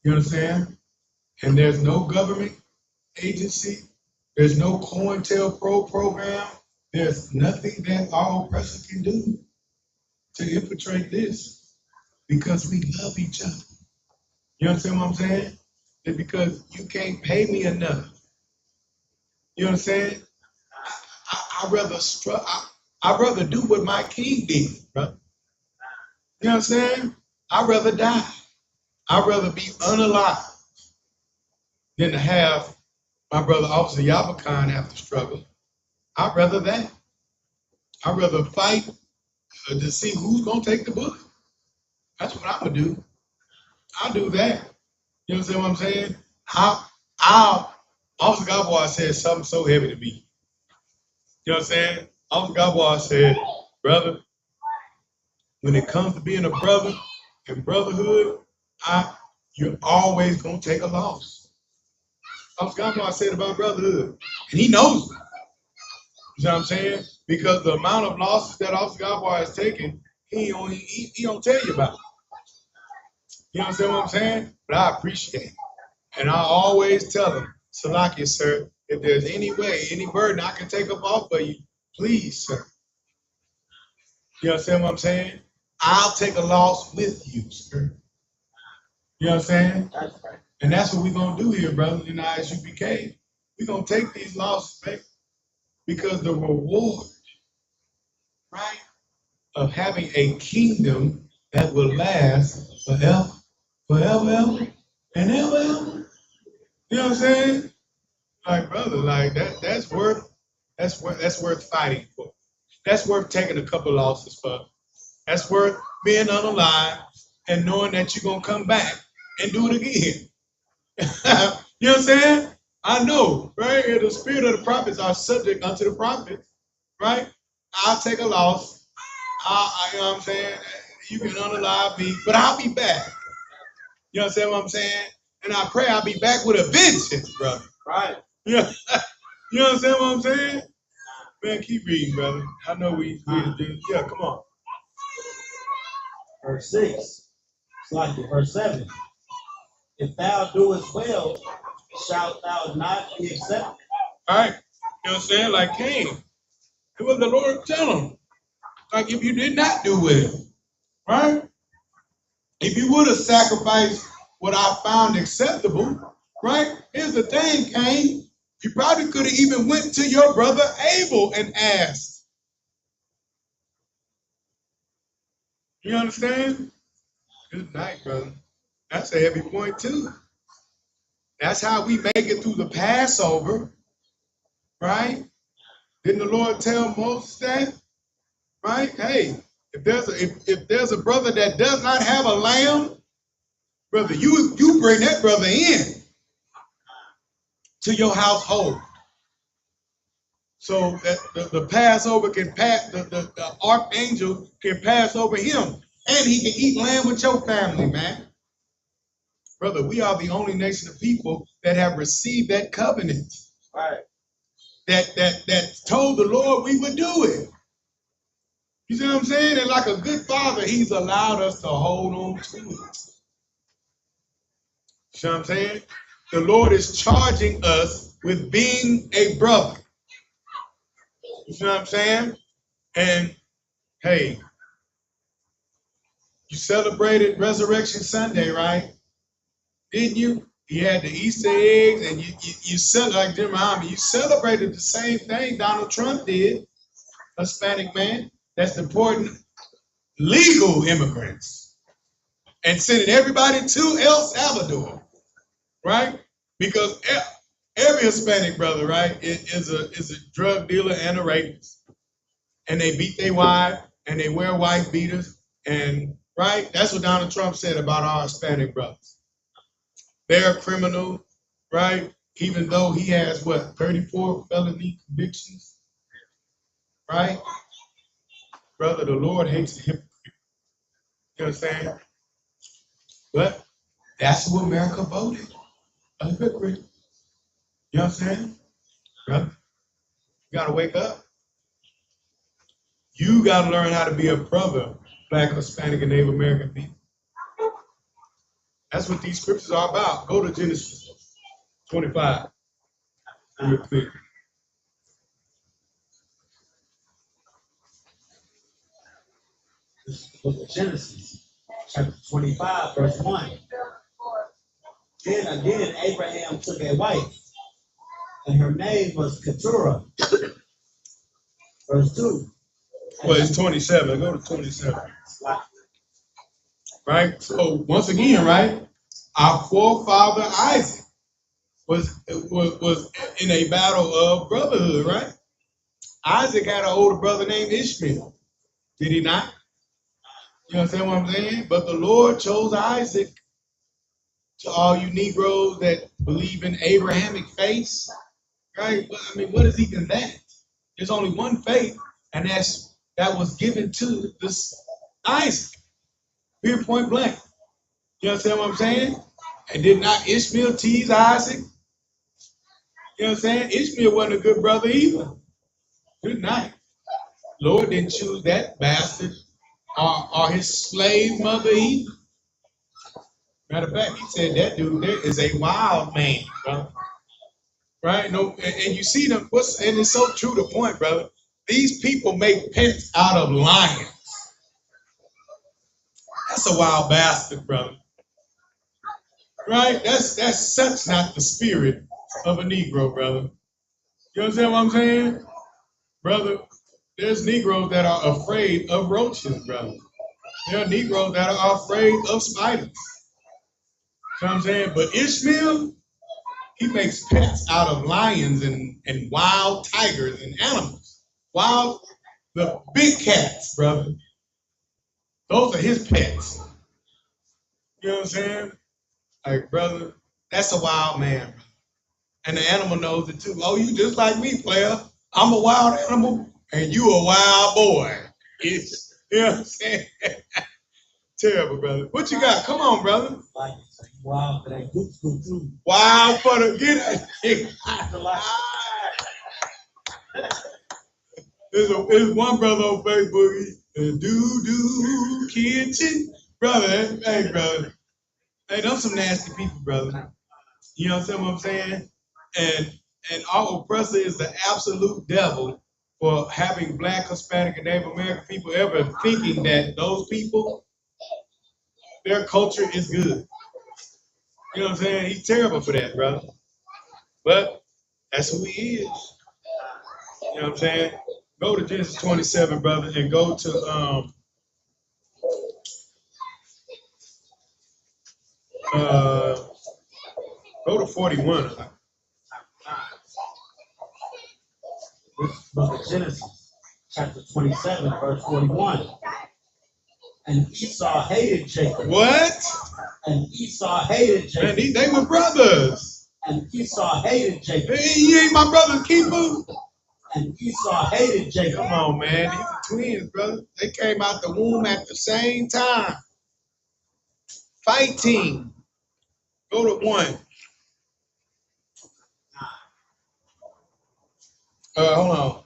You understand? And there's no government agency. There's no COINTELPRO program. There's nothing that our oppressor can do to infiltrate this because we love each other. You understand what I'm saying? It's because you can't pay me enough. You know what I'm saying? I'd rather do what my king did, brother. You know what I'm saying? I'd rather die. I'd rather be unalive than to have my brother Officer Y.A.H.P.K have to struggle. I'd rather that. I'd rather fight to see who's going to take the bullet. That's what I'm going to do. I'll do that. You understand what I'm saying? Officer Gabor said something so heavy to me. You know what I'm saying? Officer Gabor said, brother, when it comes to being a brother and brotherhood, you're always going to take a loss. Officer Gabor said about brotherhood, and he knows it. You know what I'm saying? Because the amount of losses that Officer Gabor has taken, he don't tell you about it. You understand what I'm saying? But I appreciate it. And I always tell him, Salakia, sir, if there's any way, any burden I can take up off of you, please, sir. You understand what I'm saying? I'll take a loss with you, sir. You know what I'm saying? That's right. And that's what we're going to do here, brother, in I.S.U.P.K. We're going to take these losses, man, because the reward, right, of having a kingdom that will last forever, ever, and ever. You know what I'm saying? Like, brother, like that's worth fighting for. That's worth taking a couple losses for. That's worth being unalive and knowing that you're gonna come back and do it again. You know what I'm saying? I know, right? And the spirit of the prophets are subject unto the prophets, right? I'll take a loss. You know what I'm saying? You can unalive me, but I'll be back. You understand what I'm saying? And I pray I'll be back with a vengeance, brother. Right. Yeah. You understand what I'm saying? Man, keep reading, brother. I know we yeah, come on. Verse 6. It's like verse 7. If thou doest well, shalt thou not be accepted. All right. You know what I'm saying? Like Cain. It was the Lord tell him. Like if you did not do well, right? If you would have sacrificed what I found acceptable, right? Here's the thing, Cain. You probably could have even went to your brother Abel and asked. You understand? Good night, brother. That's a heavy point too. That's how we make it through the Passover, right? Didn't the Lord tell Moses that? Right? Hey, If there's a brother that does not have a lamb, brother, you bring that brother in to your household, so that the Passover can pass, the archangel can pass over him, and he can eat lamb with your family, man. Brother, we are the only nation of people that have received that covenant. Right. That told the Lord we would do it. You see what I'm saying? And like a good father, he's allowed us to hold on to it. You see what I'm saying? The Lord is charging us with being a brother. You see what I'm saying? And hey, you celebrated Resurrection Sunday, right? Didn't you? You had the Easter eggs, and you like Jim Muhammad, you celebrated the same thing Donald Trump did, Hispanic man that's deporting legal immigrants and sending everybody to El Salvador, right? Because every Hispanic brother, right, is a drug dealer and a rapist, and they beat their wife and they wear wife beaters, and right, that's what Donald Trump said about our Hispanic brothers. They're a criminal, right? Even though he has, 34 felony convictions, right? Brother, the Lord hates the hypocrite. You understand? But that's who America voted, a hypocrite. You know what I'm saying? Brother, you got to wake up. You got to learn how to be a brother, Black, Hispanic, and Native American people. That's what these scriptures are about. Go to Genesis 25 real quick. This is the book of Genesis, chapter 25, verse 1. Then again, Abraham took a wife, and her name was Keturah. Verse 2. Well, it's 27. Go to 27. Right? So, once again, right, our forefather Isaac was in a battle of brotherhood, right? Isaac had an older brother named Ishmael. Did he not? You understand what I'm saying? But the Lord chose Isaac. To all you Negroes that believe in Abrahamic faith, right? I mean, what is even that? There's only one faith, and that was given to this Isaac. Period, point blank. You understand what I'm saying? And did not Ishmael tease Isaac? You know what I'm saying? Ishmael wasn't a good brother either. Good night. Lord didn't choose that bastard or his slave mother either. Matter of fact, he said that dude there is a wild man, brother. Right? No, and you see them, and it's so true to point, brother. These people make pets out of lions. That's a wild bastard, brother. Right? That's such not the spirit of a Negro, brother. You understand what I'm saying? Brother, there's Negroes that are afraid of roaches, brother. There are Negroes that are afraid of spiders. You know what I'm saying? But Ishmael, he makes pets out of lions and wild tigers and animals. The big cats, brother. Those are his pets. You know what I'm saying? Like, brother, that's a wild man. And the animal knows it too. Oh, you just like me, player. I'm a wild animal, and you a wild boy. You know what I'm saying? Terrible, brother. What you got? Come on, brother. Wow, for that goose go too. Wow, for the get it. There's one brother on Facebook, the doo-doo kitchen. Brother, hey, brother. Hey, those some nasty people, brother. You know what I'm saying? And our oppressor is the absolute devil for having Black, Hispanic, and Native American people ever thinking that those people, their culture is good. You know what I'm saying? He's terrible for that, brother. But that's who he is. You know what I'm saying? Go to Genesis 27, brother, and go to go to 41. This book of Genesis, chapter 27, verse 41. And Esau hated Jacob. What? And Esau hated Jacob. Man, they were brothers. And Esau hated Jacob. Hey, you ain't my brother's keeper. And Esau hated Jacob. Come on, man. These are twins, brother. They came out the womb at the same time. Fight team. Go to 1. Hold on.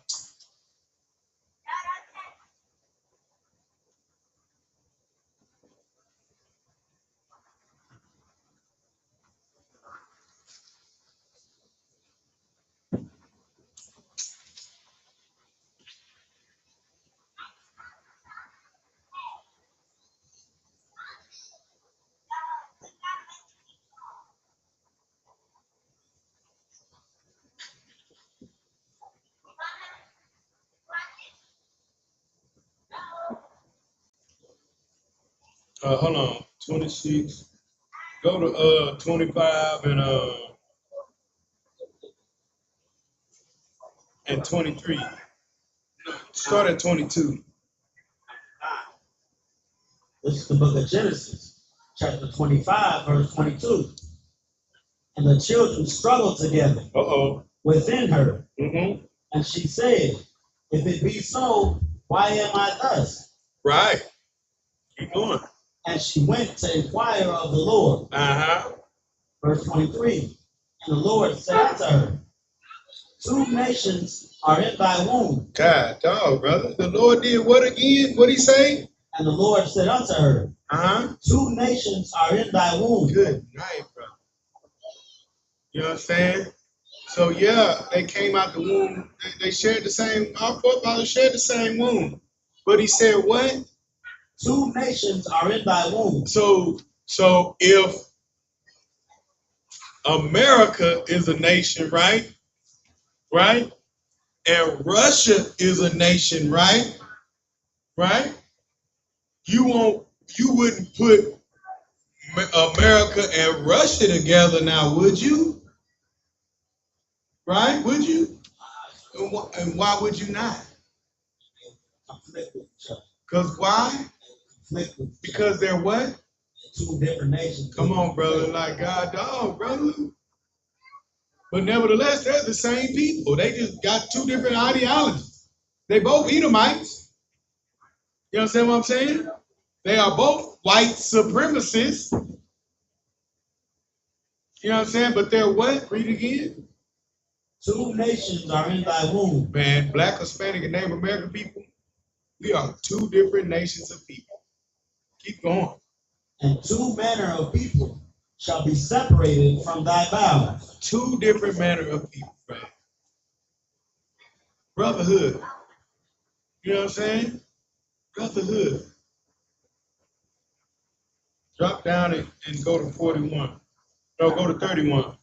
Hold on. 26. Go to 25 and 23. Start at 22. This is the book of Genesis, chapter 25, verse 22. And the children struggled together within her. Mm-hmm. And she said, if it be so, why am I thus? Right. Keep going. And she went to inquire of the Lord. Verse 23. And the Lord said unto her, 2 nations are in thy womb. God, dog, brother. The Lord did what again? What'd he say? And the Lord said unto her, 2 nations are in thy womb. Good night, brother. You know what I'm saying? So yeah, they came out the womb. They shared the same. Our forefathers shared the same womb. But he said what? 2 nations are in thy womb. So if America is a nation, right? Right? And Russia is a nation, right? Right? You wouldn't put America and Russia together now, would you? Right? Would you? And why would you not? Because why? Because they're what? 2 different nations. Come on, brother. Like God, dog, brother. But nevertheless, they're the same people. They just got 2 different ideologies. They both Edomites. You understand what I'm saying? They are both white supremacists. You know what I'm saying? But they're what? Read again. 2 nations are in thy womb. Man, Black, Hispanic, and Native American people, we are 2 different nations of people. Keep going. And 2 manner of people shall be separated from thy bowels. 2 different manner of people, right? Brotherhood. You know what I'm saying? Brotherhood. Drop down and go to 41. No, go to 31.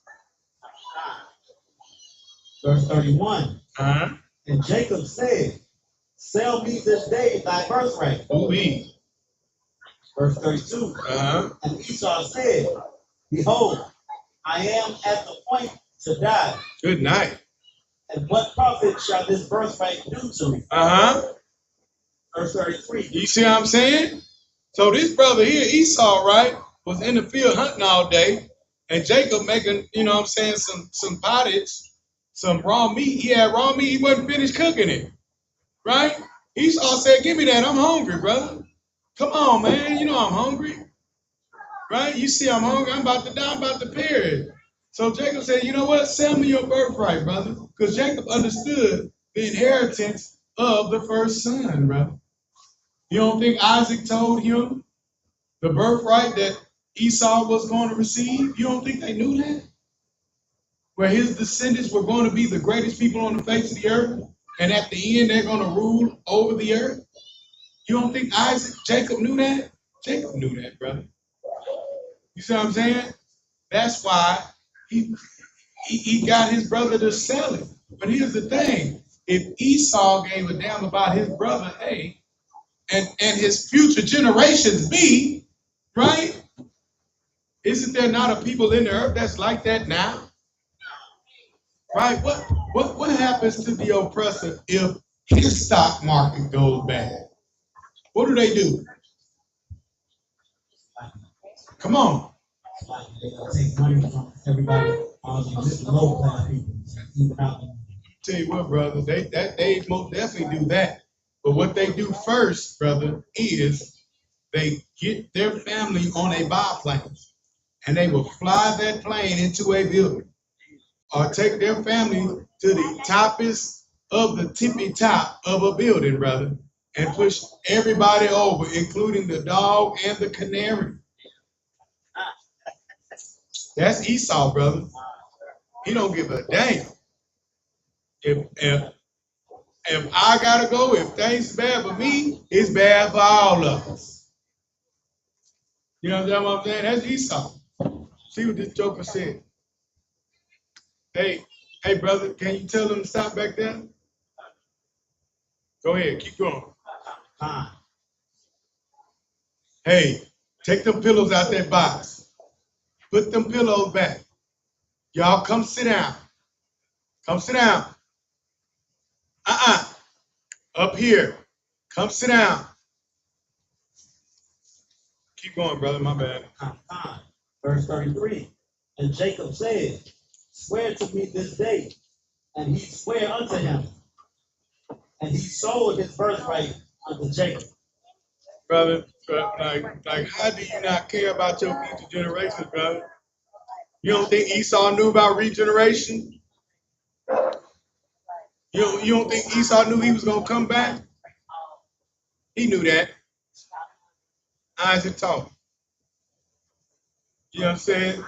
Verse 31. And Jacob said, sell me this day thy birthright. Ooh-wee. Verse 32. And Esau said, behold, I am at the point to die. Good night. And what profit shall this birthright do to me? Verse 33. You see what I'm saying? So this brother here, Esau, right, was in the field hunting all day, and Jacob making, you know what I'm saying, some pottage, some raw meat. He had raw meat, he wasn't finished cooking it. Right? Esau said, give me that. I'm hungry, brother. Come on, man. You know I'm hungry. Right? You see I'm hungry. I'm about to die. I'm about to perish. So Jacob said, you know what? Sell me your birthright, brother. Because Jacob understood the inheritance of the first son, brother. You don't think Isaac told him the birthright that Esau was going to receive? You don't think they knew that? Where his descendants were going to be the greatest people on the face of the earth, and at the end they're going to rule over the earth? You don't think Jacob knew that? Jacob knew that, brother. You see what I'm saying? That's why he got his brother to sell it. But here's the thing. If Esau gave a damn about his brother A, and his future generations B, right? Isn't there not a people in the earth that's like that now? Right? What happens to the oppressor if his stock market goes bad? What do? Come on. Like they take money from everybody, all these low class people. Tell you what, brother, they most definitely do that. But what they do first, brother, is they get their family on a biplane, and they will fly that plane into a building, or take their family to the toppest of the tippy top of a building, brother, and push everybody over, including the dog and the canary. That's Esau, brother. He don't give a damn. If I gotta go, if things bad for me, it's bad for all of us. You know what I'm saying? That's Esau. See what this joker said. Hey, brother, can you tell them to stop back there? Go ahead, keep going. Hey, take them pillows out that box. Put them pillows back. Y'all come sit down. Come sit down. Up here. Come sit down. Keep going, brother, my bad. Verse 33. And Jacob said, swear to me this day. And he sware unto him. And he sold his birthright unto Jacob. Brother, like, how do you not care about your future generations, brother? You don't think Esau knew about regeneration? You don't think Esau knew he was going to come back? He knew that. I.S.U.P.K. taught. You know what I'm saying?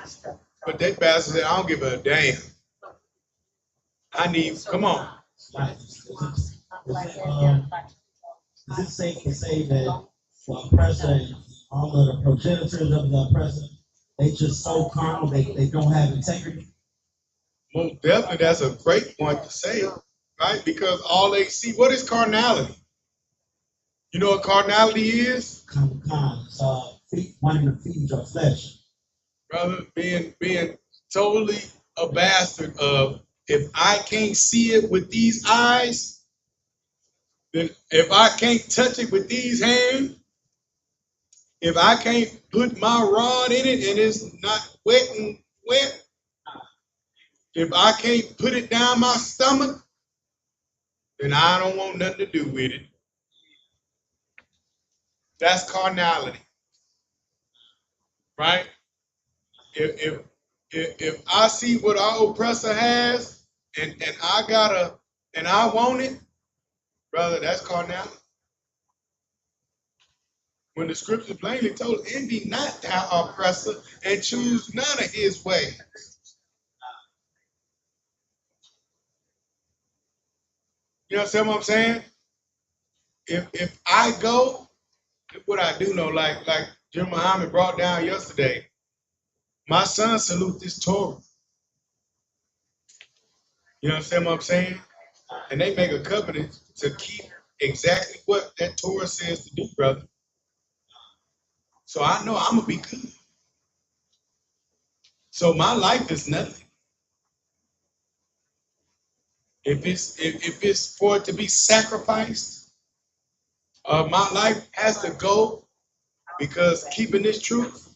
But that bastard said, I don't give a damn. Come on. Is it safe to say that the oppressor and all of the progenitors of the oppressor, they just so carnal, they don't have integrity? Most definitely, that's a great point to say, right? Because all they see, what is carnality? You know what carnality is? Wanting to feed your flesh. Brother, being totally a bastard of, if I can't see it with these eyes, then if I can't touch it with these hands, if I can't put my rod in it and it's not wet, if I can't put it down my stomach, then I don't want nothing to do with it. That's carnality, right? If I see what our oppressor has and I want it, brother, that's carnality. When the scripture plainly told, envy not thou oppressor and choose none of his ways. You understand what I'm saying? If I go, what I do know, like Jim Muhammad brought down yesterday, my son salute this Torah. You understand what I'm saying? And they make a covenant to keep exactly what that Torah says to do, brother. So I know I'm gonna be good. So my life is nothing. If it's for it to be sacrificed, my life has to go because keeping this truth,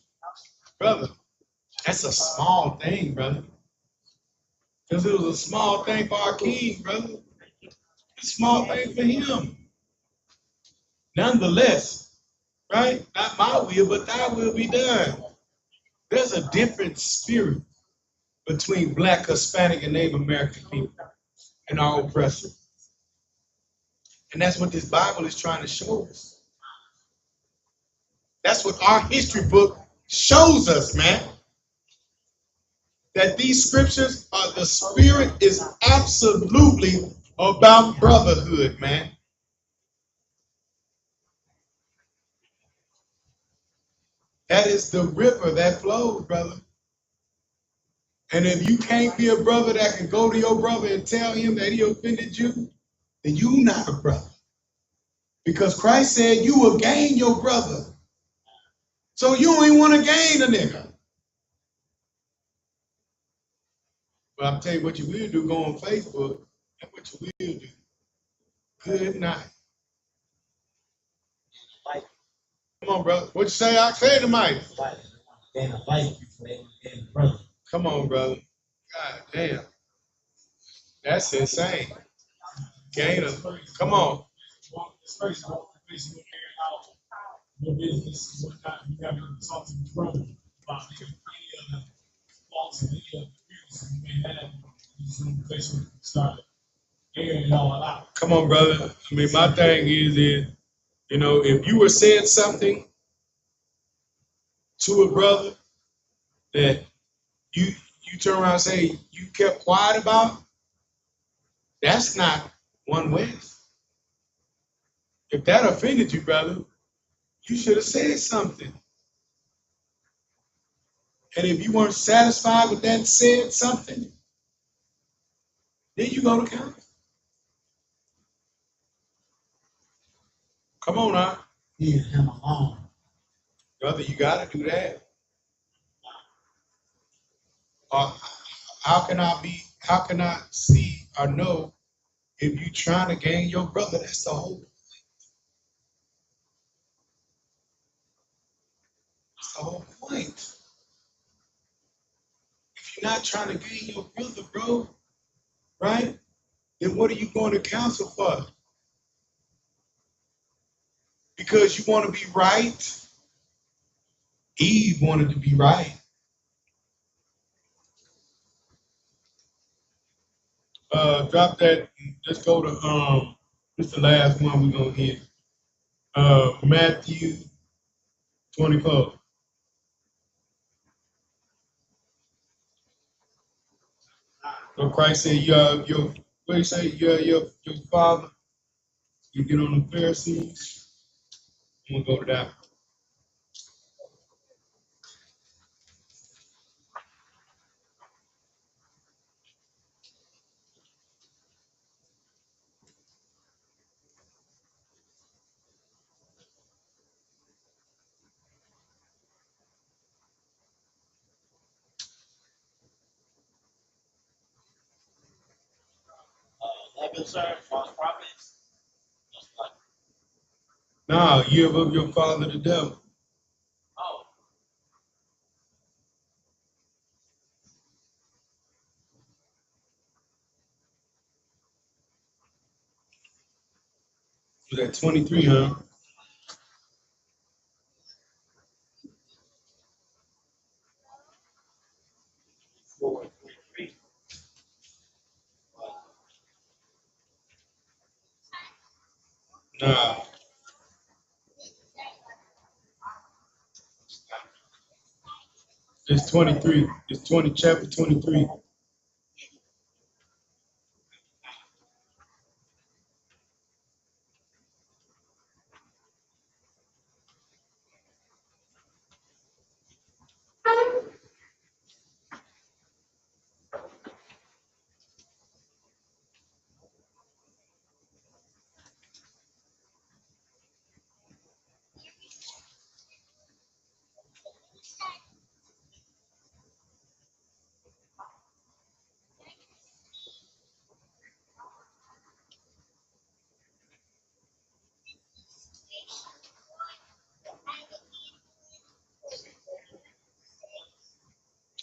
brother, that's a small thing, brother. Because it was a small thing for our king, brother. A small thing for him. Nonetheless, right? Not my will, but thy will be done. There's a different spirit between Black, Hispanic, and Native American people and our oppressor. And that's what this Bible is trying to show us. That's what our history book shows us, man. That these scriptures are, the spirit is absolutely about brotherhood, man. That is the river that flows, brother. And if you can't be a brother that can go to your brother and tell him that he offended you, then you're not a brother. Because Christ said you will gain your brother. So you ain't want to gain a nigga. But I'm telling you what you will do, go on Facebook, and what you will do. Good night. Come on, brother. What you say? I say to Mike. gain a life before they gain a brother. Come on, brother. God damn. That's insane. Gain a, come on. It's crazy. Basically, your business, what not, you got to talk to your brother about any of the faults and any of the views you may have. You just basically start airing it all out. Come on, brother. I mean, my thing is, you know, if you were saying something to a brother that you turn around and say you kept quiet about, that's not one way. If that offended you, brother, you should have said something. And if you weren't satisfied with that, said something, then you go to counsel. Come on now. Leave him alone. Brother, you got to do that. How can I see or know if you're trying to gain your brother? That's the whole point. That's the whole point. If you're not trying to gain your brother, bro, right? Then what are you going to counsel for? Because you want to be right? Eve wanted to be right. Drop that. Let's go to this is the last one we're gonna hit. Matthew 24. So Christ said, what do you say? Your father. You get on the Pharisees. I'm gonna go to that. False prophets. Nah, you of your father the devil. Oh. Was that 23, huh? Nah. It's 23. It's chapter 23.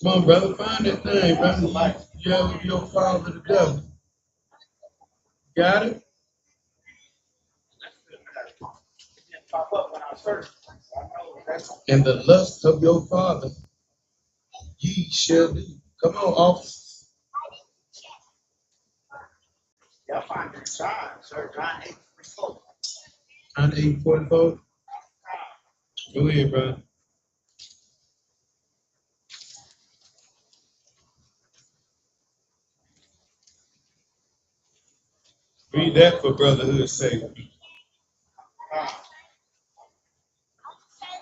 Come on, brother, find that thing, brother. You have your father the devil. Got it? And the lust of your father ye shall do. Come on, officer. Y'all find it, John, sir. John 8:44. On 8:44. Go ahead, bro. Read that for brotherhood's sake.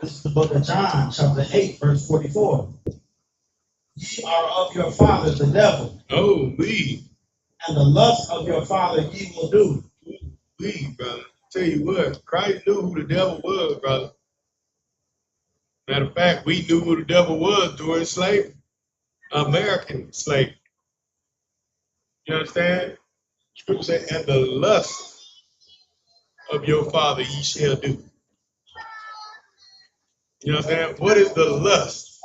This is the book of John, chapter 8, verse 44. Ye are of your father, the devil. Oh, we. And the lust of your father ye will do. We, brother. Tell you what, Christ knew who the devil was, brother. Matter of fact, we knew who the devil was during slavery. American slavery. You understand? Scripture said, and the lust of your father ye shall do. You understand? What is the lust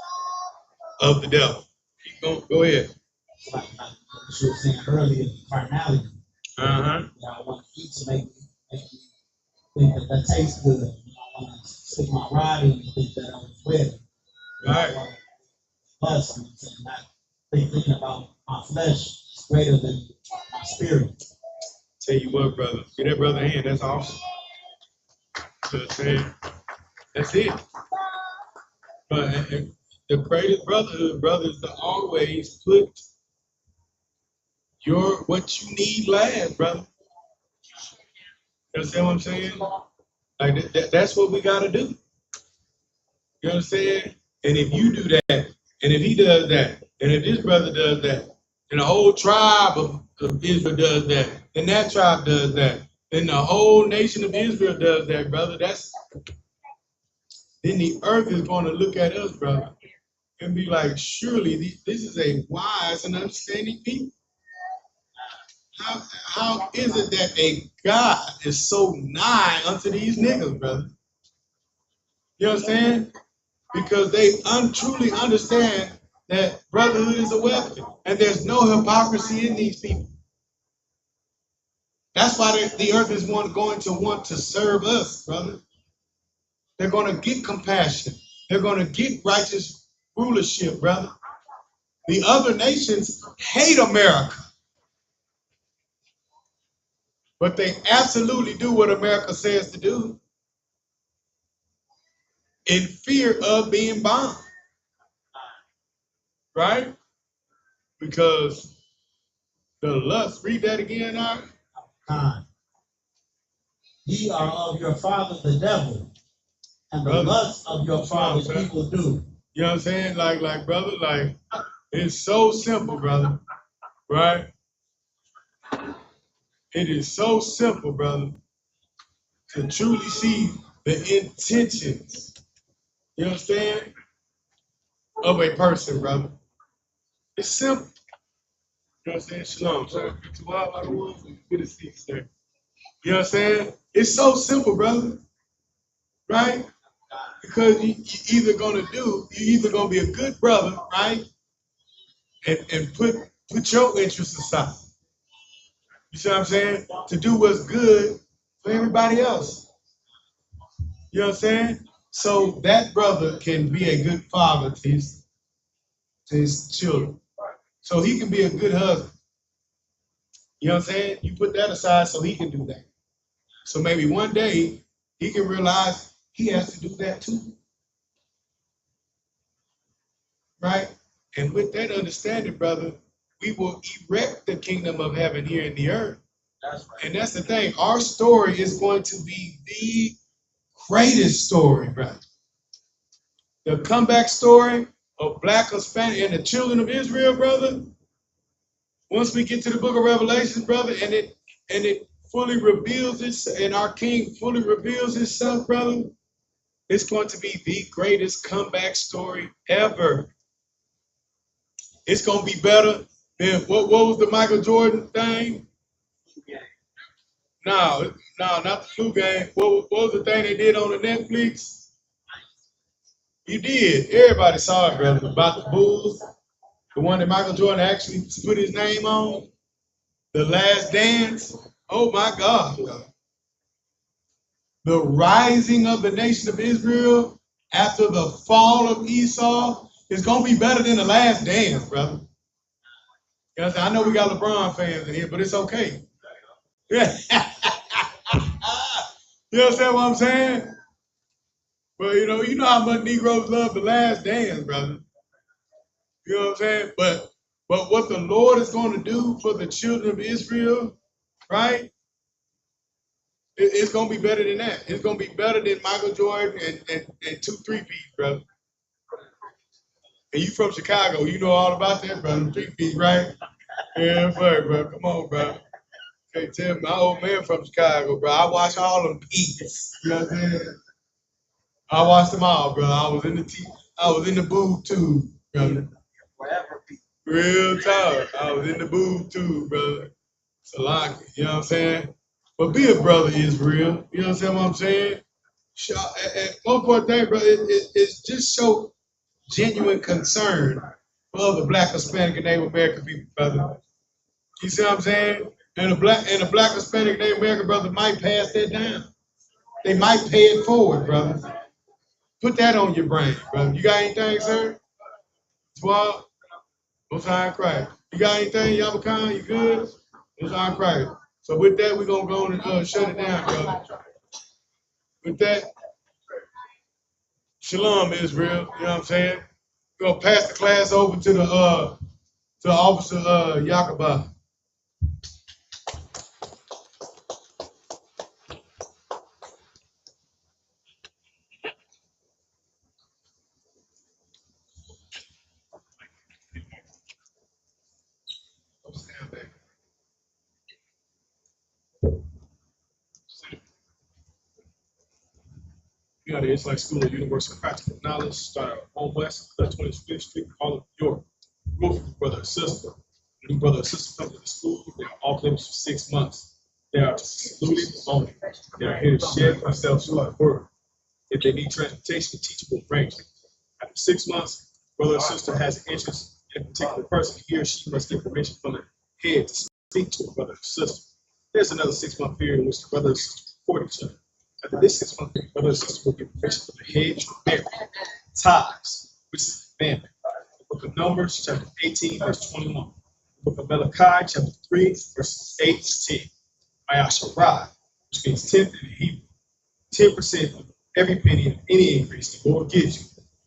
of the devil. Keep going. Go ahead. Like you were saying earlier, carnality. Uh-huh. I want to eat to make me think that tastes good. I want to stick my rod in and think that I was ready. Right. Plus, and not thinking about my flesh is greater than my spirit. Tell you what, brother. Get that brother in. That's awesome. You know what I'm saying? That's it. But the greatest brotherhood, brother, is to always put what you need last, brother. You understand what I'm saying? Like that's what we gotta do. You understand? And if you do that, and if he does that, and if this brother does that, and the whole tribe of Israel does that, and that tribe does that, then the whole nation of Israel does that, brother. Then the earth is going to look at us, brother, and be like, surely this is a wise and understanding people. How is it that a God is so nigh unto these niggas, brother? You understand? Because they truly understand that brotherhood is a weapon, and there's no hypocrisy in these people. That's why the earth is going to want to serve us, brother. They're going to get compassion. They're going to get righteous rulership, brother. The other nations hate America, but they absolutely do what America says to do in fear of being bombed, right? Because the lust, read that again, Art. Ye are of your father the devil, and the lust of your father evil do. You know what I'm saying? Like, brother, like, it's so simple, brother, right? It is so simple, brother, to truly see the intentions, you understand, of a person, brother. It's simple. You know what I'm saying? Shalom, sir. Good to see you, sir. You know what I'm saying? It's so simple, brother, right? Because you're either gonna be a good brother, right? And put your interests aside. You see what I'm saying? To do what's good for everybody else. You know what I'm saying? So that brother can be a good father to his children. So he can be a good husband. You know what I'm saying? You put that aside so he can do that. So maybe one day he can realize he has to do that too. Right? And with that understanding, brother, we will erect the kingdom of heaven here in the earth. That's right. And that's the thing. Our story is going to be the greatest story, brother. The comeback story of Black, Hispanic, and the children of Israel, brother. Once we get to the book of Revelation, brother, and it fully reveals itself, and our King fully reveals himself, brother, it's going to be the greatest comeback story ever. It's going to be better than what was the Michael Jordan thing? No, not the flu game. What was the thing they did on the Netflix? You did. Everybody saw it, brother. About the Bulls. The one that Michael Jordan actually put his name on. The Last Dance. Oh my God. The rising of the nation of Israel after the fall of Esau is going to be better than the Last Dance, brother. You know, I know we got LeBron fans in here, but it's okay. Yeah. You understand what I'm saying? Well, you know how much Negroes love the Last Dance, brother. You know what I'm saying? But what the Lord is going to do for the children of Israel, right? It's going to be better than that. It's going to be better than Michael Jordan and 2 3-peat, brother. And you from Chicago, you know all about that, brother. 3-peat, right? Yeah, bro. Come on, bro. Can't tell me. My old man from Chicago, bro. I watch all them peats. You know what I'm saying? I watched them all, bro. I was in the booth too, brother. Real talk. I was in the booth too, brother. Salaki, you know what I'm saying? But be a brother is real. You know what I'm saying? And one important thing, brother, it's just so genuine concern for other Black, Hispanic, and Native American people, brother. You see what I'm saying? And the Black, Hispanic, Native American brother might pass that down. They might pay it forward, brother. Put that on your brain, brother. You got anything, sir? Swab? Most High in Christ. You got anything, Yabakan? You good? Most High in Christ. So with that, we're going to go and shut it down, brother. With that, Shalom, Israel. You know what I'm saying? We're going to pass the class over to the Officer Yakaba. You know, the Israelite School of Universal Practical Knowledge started on West 25th Street, Harlem, New York. Both brother and sister. New brother and sister come to the school. They are off limits for 6 months. They are to saluted only. They are here to share themselves through our word. If they need transportation, teachable arrangements. After 6 months, brother or sister has an interest in a particular person. He or she must get permission from the head to speak to a brother or sister. There's another 6-month period in which the brother or sister report each other. After this 6-month period, brother or sister will get permission from the head to marry. Ties, which is family. The book of Numbers, chapter 18, verse 21. The book of Malachi, chapter 3, verses 8 to 10. I.S.U.P.K, which means 10th in Hebrew. 10% of every penny of any increase the Lord gives you,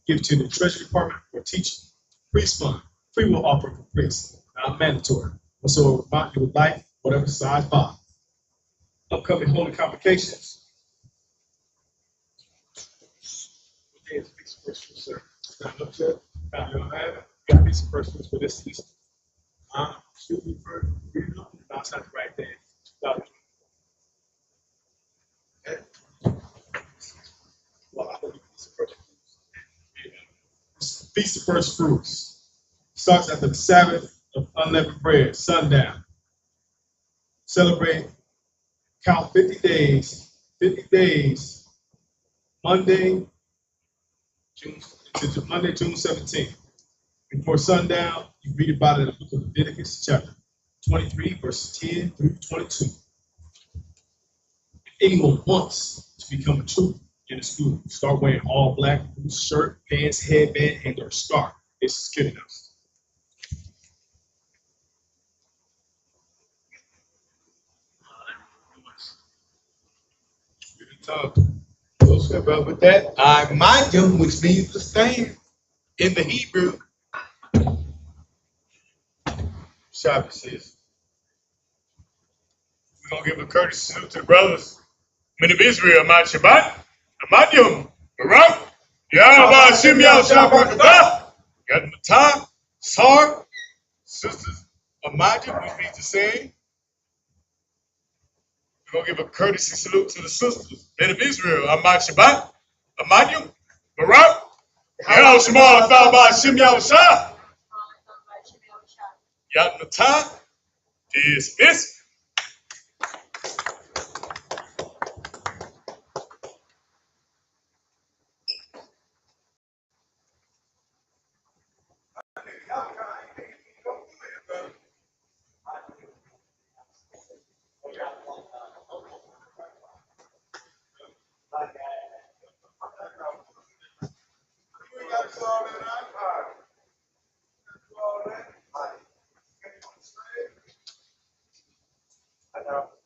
give to the Treasury Department or teaching. Priest fund, free will offering for priests, not mandatory. Also, remind you with life, whatever size bond. Upcoming holy convocations. What day is Feast of First Fruits, sir? Not looked at. You don't have it. You got Feast of First Fruits for this season. Should be first. Now it's not the right day. Well, I believe Feast of First Fruits. Feast of First Fruits starts after the Sabbath of unleavened bread, sundown. Celebrate, count 50 days, Monday, June 17th. Before sundown, you read about it in the book of Leviticus, chapter 23, verses 10 through 22. If anyone wants to become a trooper in the school, start wearing all black, loose shirt, pants, headband, and or scarf. It's good enough. With that, I-M, which means to stand in the Hebrew. Shabbat says, we're going to give a courtesy salute to the brothers. Men of Israel, Ahmad Shabbat, Ahmad Yom, Barak, Yahweh Hashem Yahweh Shabbat, got Matah, Sar, sisters, Ahmad Yom, which means to stand. We're going to give a courtesy salute to the sisters, men of Israel, Ahmad Shabbat, Ahmad Yom, Barak, Yahweh Shema, Yahweh Hashem Yahweh Shabbat. Yat Matah is this. I know.